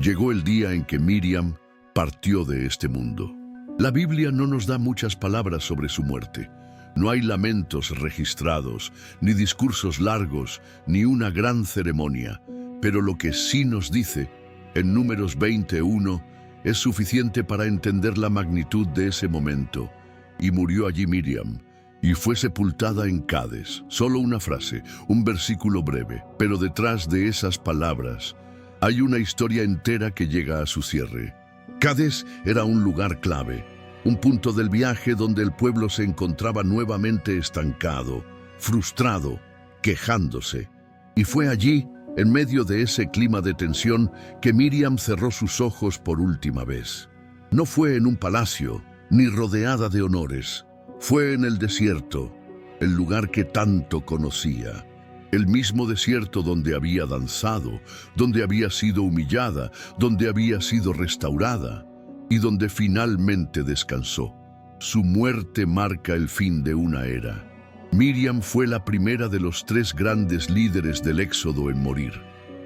llegó el día en que Miriam partió de este mundo. La Biblia no nos da muchas palabras sobre su muerte. No hay lamentos registrados, ni discursos largos, ni una gran ceremonia. Pero lo que sí nos dice, en Números 21, es suficiente para entender la magnitud de ese momento. Y murió allí Miriam, y fue sepultada en Cades. Solo una frase, un versículo breve, pero detrás de esas palabras hay una historia entera que llega a su cierre. Cades era un lugar clave, un punto del viaje donde el pueblo se encontraba nuevamente estancado, frustrado, quejándose. Y fue allí, en medio de ese clima de tensión, que Miriam cerró sus ojos por última vez. No fue en un palacio, ni rodeada de honores. Fue en el desierto, el lugar que tanto conocía. El mismo desierto donde había danzado, donde había sido humillada, donde había sido restaurada y donde finalmente descansó. Su muerte marca el fin de una era. Miriam fue la primera de los 3 grandes líderes del Éxodo en morir.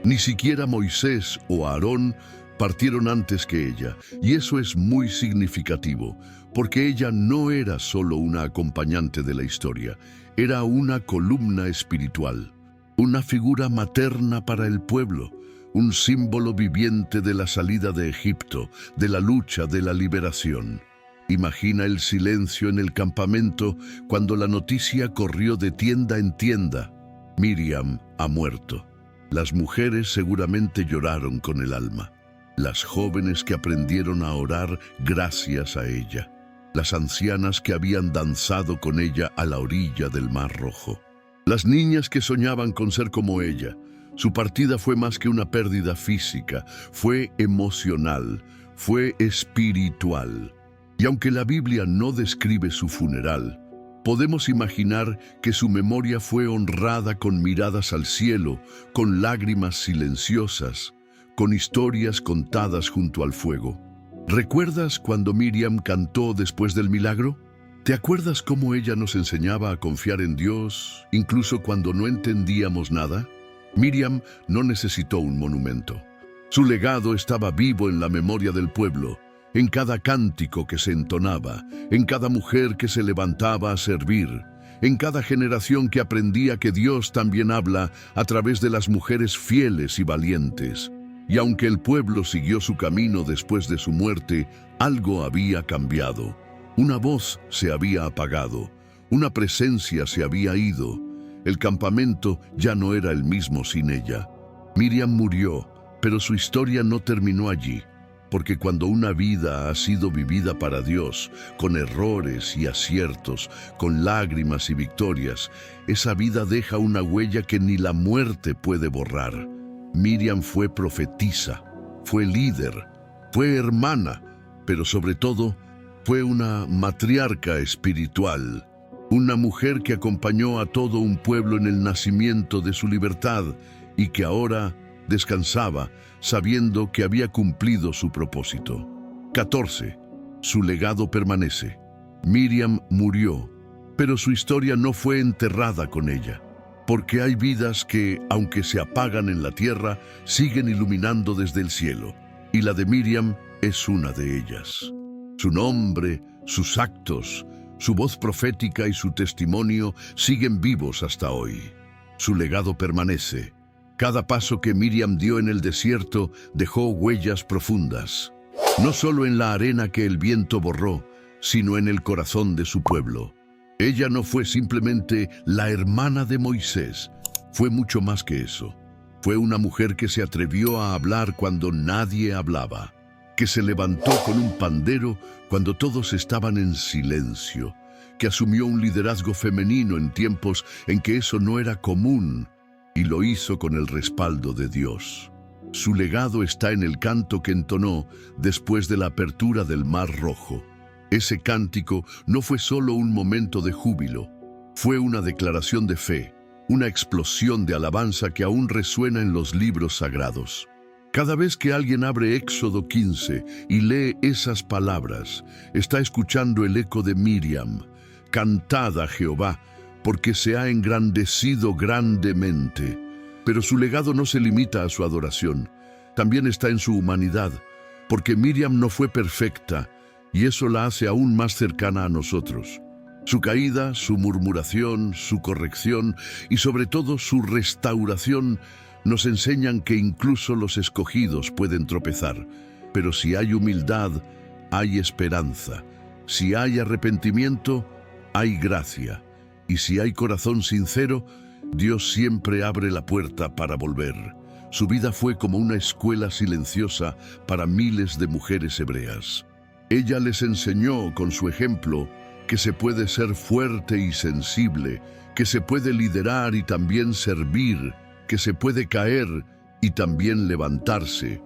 Ni siquiera Moisés o Aarón partieron antes que ella, y eso es muy significativo, porque ella no era solo una acompañante de la historia, era una columna espiritual, una figura materna para el pueblo, un símbolo viviente de la salida de Egipto, de la lucha, de la liberación. Imagina el silencio en el campamento cuando la noticia corrió de tienda en tienda. Miriam ha muerto. Las mujeres seguramente lloraron con el alma. Las jóvenes que aprendieron a orar gracias a ella. Las ancianas que habían danzado con ella a la orilla del Mar Rojo. Las niñas que soñaban con ser como ella. Su partida fue más que una pérdida física, fue emocional, fue espiritual. Y aunque la Biblia no describe su funeral, podemos imaginar que su memoria fue honrada con miradas al cielo, con lágrimas silenciosas, con historias contadas junto al fuego. ¿Recuerdas cuando Miriam cantó después del milagro? ¿Te acuerdas cómo ella nos enseñaba a confiar en Dios, incluso cuando no entendíamos nada? Miriam no necesitó un monumento. Su legado estaba vivo en la memoria del pueblo, en cada cántico que se entonaba, en cada mujer que se levantaba a servir, en cada generación que aprendía que Dios también habla a través de las mujeres fieles y valientes. Y aunque el pueblo siguió su camino después de su muerte, algo había cambiado. Una voz se había apagado, una presencia se había ido. El campamento ya no era el mismo sin ella. Miriam murió, pero su historia no terminó allí. Porque cuando una vida ha sido vivida para Dios, con errores y aciertos, con lágrimas y victorias, esa vida deja una huella que ni la muerte puede borrar. Miriam fue profetisa, fue líder, fue hermana, pero sobre todo fue una matriarca espiritual, una mujer que acompañó a todo un pueblo en el nacimiento de su libertad y que ahora descansaba, sabiendo que había cumplido su propósito. 14. Su legado permanece. Miriam murió, pero su historia no fue enterrada con ella, porque hay vidas que, aunque se apagan en la tierra, siguen iluminando desde el cielo, y la de Miriam es una de ellas. Su nombre, sus actos, su voz profética y su testimonio siguen vivos hasta hoy. Su legado permanece. Cada paso que Miriam dio en el desierto dejó huellas profundas, no solo en la arena que el viento borró, sino en el corazón de su pueblo. Ella no fue simplemente la hermana de Moisés, fue mucho más que eso. Fue una mujer que se atrevió a hablar cuando nadie hablaba, que se levantó con un pandero cuando todos estaban en silencio, que asumió un liderazgo femenino en tiempos en que eso no era común, y lo hizo con el respaldo de Dios. Su legado está en el canto que entonó después de la apertura del Mar Rojo. Ese cántico no fue solo un momento de júbilo, fue una declaración de fe, una explosión de alabanza que aún resuena en los libros sagrados. Cada vez que alguien abre Éxodo 15 y lee esas palabras, está escuchando el eco de Miriam: «Cantad a Jehová, porque se ha engrandecido grandemente». Pero su legado no se limita a su adoración, también está en su humanidad, porque Miriam no fue perfecta, y eso la hace aún más cercana a nosotros. Su caída, su murmuración, su corrección y sobre todo su restauración nos enseñan que incluso los escogidos pueden tropezar, pero si hay humildad, hay esperanza. Si hay arrepentimiento, hay gracia. Y si hay corazón sincero, Dios siempre abre la puerta para volver. Su vida fue como una escuela silenciosa para miles de mujeres hebreas. Ella les enseñó con su ejemplo que se puede ser fuerte y sensible, que se puede liderar y también servir, que se puede caer y también levantarse,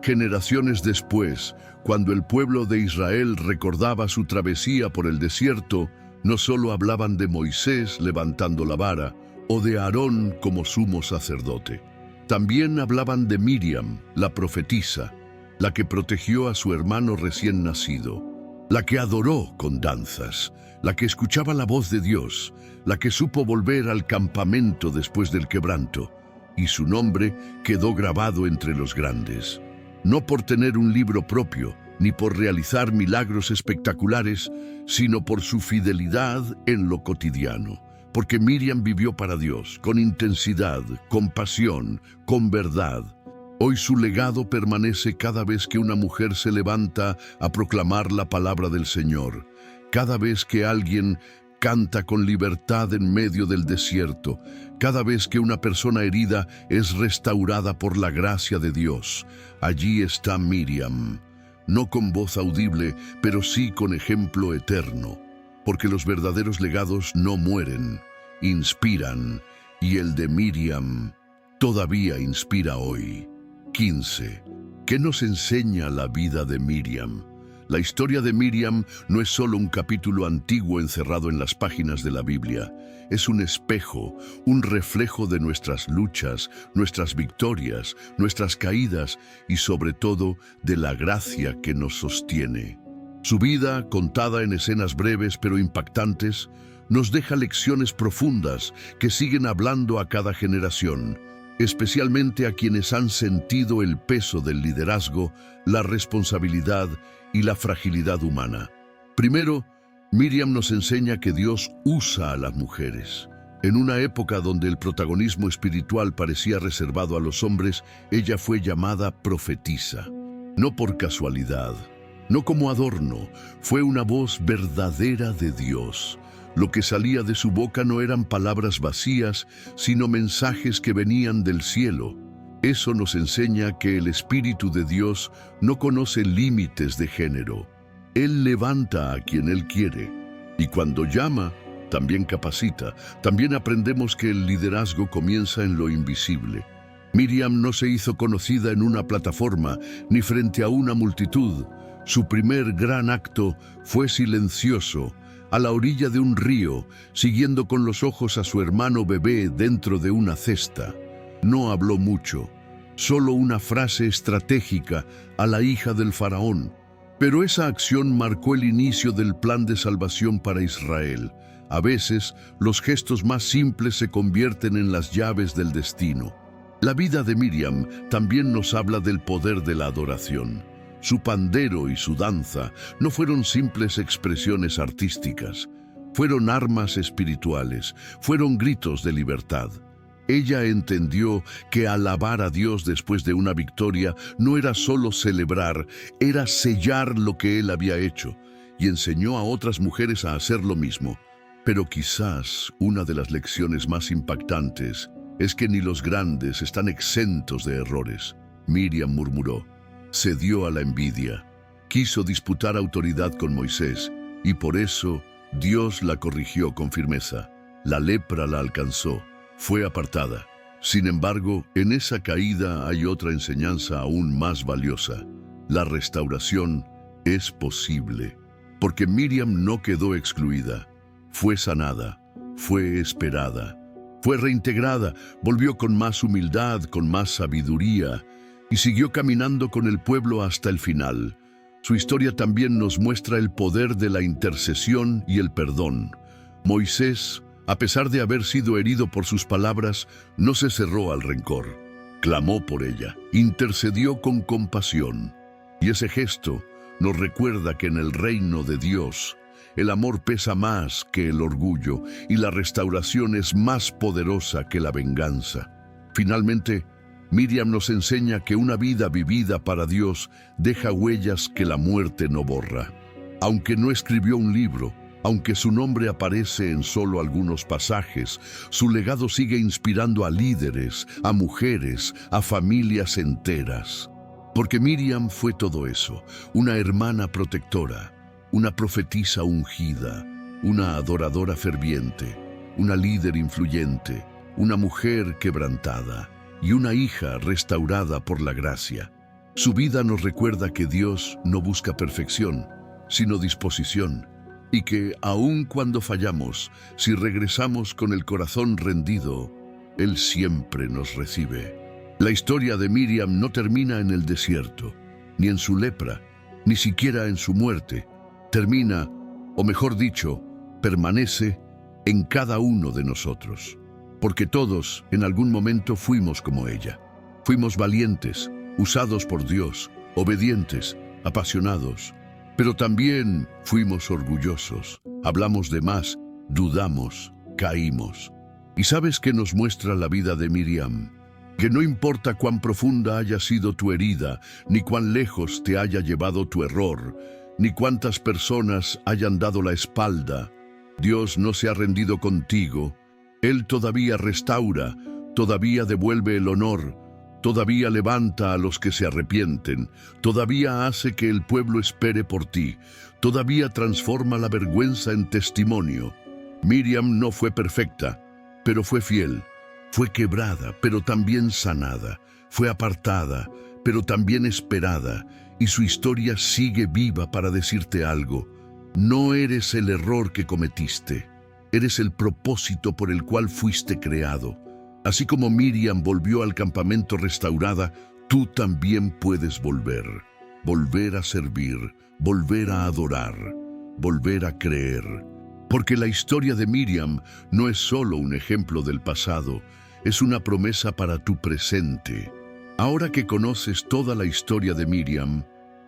Generaciones después, cuando el pueblo de Israel recordaba su travesía por el desierto, no solo hablaban de Moisés levantando la vara o de Aarón como sumo sacerdote. También hablaban de Miriam, la profetisa, la que protegió a su hermano recién nacido, la que adoró con danzas, la que escuchaba la voz de Dios, la que supo volver al campamento después del quebranto, y su nombre quedó grabado entre los grandes. No por tener un libro propio, ni por realizar milagros espectaculares, sino por su fidelidad en lo cotidiano. Porque Miriam vivió para Dios, con intensidad, con pasión, con verdad. Hoy su legado permanece cada vez que una mujer se levanta a proclamar la palabra del Señor, cada vez que alguien canta con libertad en medio del desierto, cada vez que una persona herida es restaurada por la gracia de Dios. Allí está Miriam, no con voz audible, pero sí con ejemplo eterno, porque los verdaderos legados no mueren, inspiran, y el de Miriam todavía inspira hoy. 15. ¿Qué nos enseña la vida de Miriam? La historia de Miriam no es solo un capítulo antiguo encerrado en las páginas de la Biblia. Es un espejo, un reflejo de nuestras luchas, nuestras victorias, nuestras caídas y sobre todo de la gracia que nos sostiene. Su vida, contada en escenas breves pero impactantes, nos deja lecciones profundas que siguen hablando a cada generación, especialmente a quienes han sentido el peso del liderazgo, la responsabilidad y la fragilidad humana. Primero, Miriam nos enseña que Dios usa a las mujeres. En una época donde el protagonismo espiritual parecía reservado a los hombres, ella fue llamada profetisa. No por casualidad, no como adorno, fue una voz verdadera de Dios. Lo que salía de su boca no eran palabras vacías, sino mensajes que venían del cielo. Eso nos enseña que el Espíritu de Dios no conoce límites de género. Él levanta a quien Él quiere, y cuando llama, también capacita. También aprendemos que el liderazgo comienza en lo invisible. Miriam no se hizo conocida en una plataforma, ni frente a una multitud. Su primer gran acto fue silencioso, a la orilla de un río, siguiendo con los ojos a su hermano bebé dentro de una cesta. No habló mucho, solo una frase estratégica a la hija del faraón. Pero esa acción marcó el inicio del plan de salvación para Israel. A veces, los gestos más simples se convierten en las llaves del destino. La vida de Miriam también nos habla del poder de la adoración. Su pandero y su danza no fueron simples expresiones artísticas, fueron armas espirituales, fueron gritos de libertad. Ella entendió que alabar a Dios después de una victoria no era solo celebrar, era sellar lo que Él había hecho, y enseñó a otras mujeres a hacer lo mismo. Pero quizás una de las lecciones más impactantes es que ni los grandes están exentos de errores. Miriam murmuró, cedió a la envidia, quiso disputar autoridad con Moisés, y por eso Dios la corrigió con firmeza. La lepra la alcanzó, fue apartada. Sin embargo, en esa caída hay otra enseñanza aún más valiosa. La restauración es posible, porque Miriam no quedó excluida. Fue sanada, fue esperada, fue reintegrada, volvió con más humildad, con más sabiduría, y siguió caminando con el pueblo hasta el final. Su historia también nos muestra el poder de la intercesión y el perdón. Moisés, a pesar de haber sido herido por sus palabras, no se cerró al rencor. Clamó por ella, intercedió con compasión. Y ese gesto nos recuerda que en el reino de Dios, el amor pesa más que el orgullo y la restauración es más poderosa que la venganza. Finalmente, Miriam nos enseña que una vida vivida para Dios deja huellas que la muerte no borra. Aunque no escribió un libro, aunque su nombre aparece en solo algunos pasajes, su legado sigue inspirando a líderes, a mujeres, a familias enteras. Porque Miriam fue todo eso, una hermana protectora, una profetisa ungida, una adoradora ferviente, una líder influyente, una mujer quebrantada y una hija restaurada por la gracia. Su vida nos recuerda que Dios no busca perfección, sino disposición, y que, aun cuando fallamos, si regresamos con el corazón rendido, Él siempre nos recibe. La historia de Miriam no termina en el desierto, ni en su lepra, ni siquiera en su muerte. Termina, o mejor dicho, permanece en cada uno de nosotros. Porque todos, en algún momento, fuimos como ella. Fuimos valientes, usados por Dios, obedientes, apasionados. Pero también fuimos orgullosos, hablamos de más, dudamos, caímos. ¿Y sabes qué nos muestra la vida de Miriam? Que no importa cuán profunda haya sido tu herida, ni cuán lejos te haya llevado tu error, ni cuántas personas hayan dado la espalda, Dios no se ha rendido contigo. Él todavía restaura, todavía devuelve el honor, todavía levanta a los que se arrepienten, todavía hace que el pueblo espere por ti, todavía transforma la vergüenza en testimonio. Miriam no fue perfecta, pero fue fiel. Fue quebrada, pero también sanada. Fue apartada, pero también esperada. Y su historia sigue viva para decirte algo. No eres el error que cometiste. Eres el propósito por el cual fuiste creado. Así como Miriam volvió al campamento restaurada, tú también puedes volver. Volver a servir, volver a adorar, volver a creer. Porque la historia de Miriam no es solo un ejemplo del pasado, es una promesa para tu presente. Ahora que conoces toda la historia de Miriam,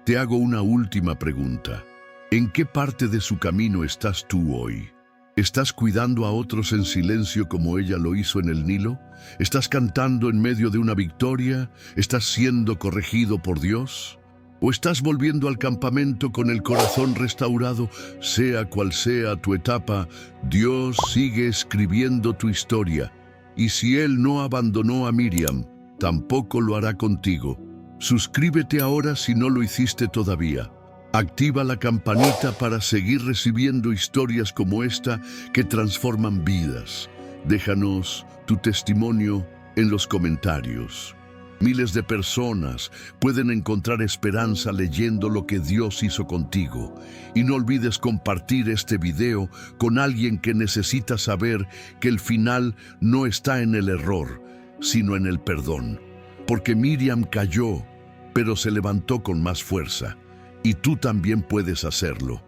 te hago una última pregunta. ¿En qué parte de su camino estás tú hoy? ¿Estás cuidando a otros en silencio como ella lo hizo en el Nilo? ¿Estás cantando en medio de una victoria? ¿Estás siendo corregido por Dios? ¿O estás volviendo al campamento con el corazón restaurado? Sea cual sea tu etapa, Dios sigue escribiendo tu historia. Y si Él no abandonó a Miriam, tampoco lo hará contigo. Suscríbete ahora si no lo hiciste todavía. Activa la campanita para seguir recibiendo historias como esta que transforman vidas. Déjanos tu testimonio en los comentarios. Miles de personas pueden encontrar esperanza leyendo lo que Dios hizo contigo. Y no olvides compartir este video con alguien que necesita saber que el final no está en el error, sino en el perdón. Porque Miriam cayó, pero se levantó con más fuerza. Y tú también puedes hacerlo.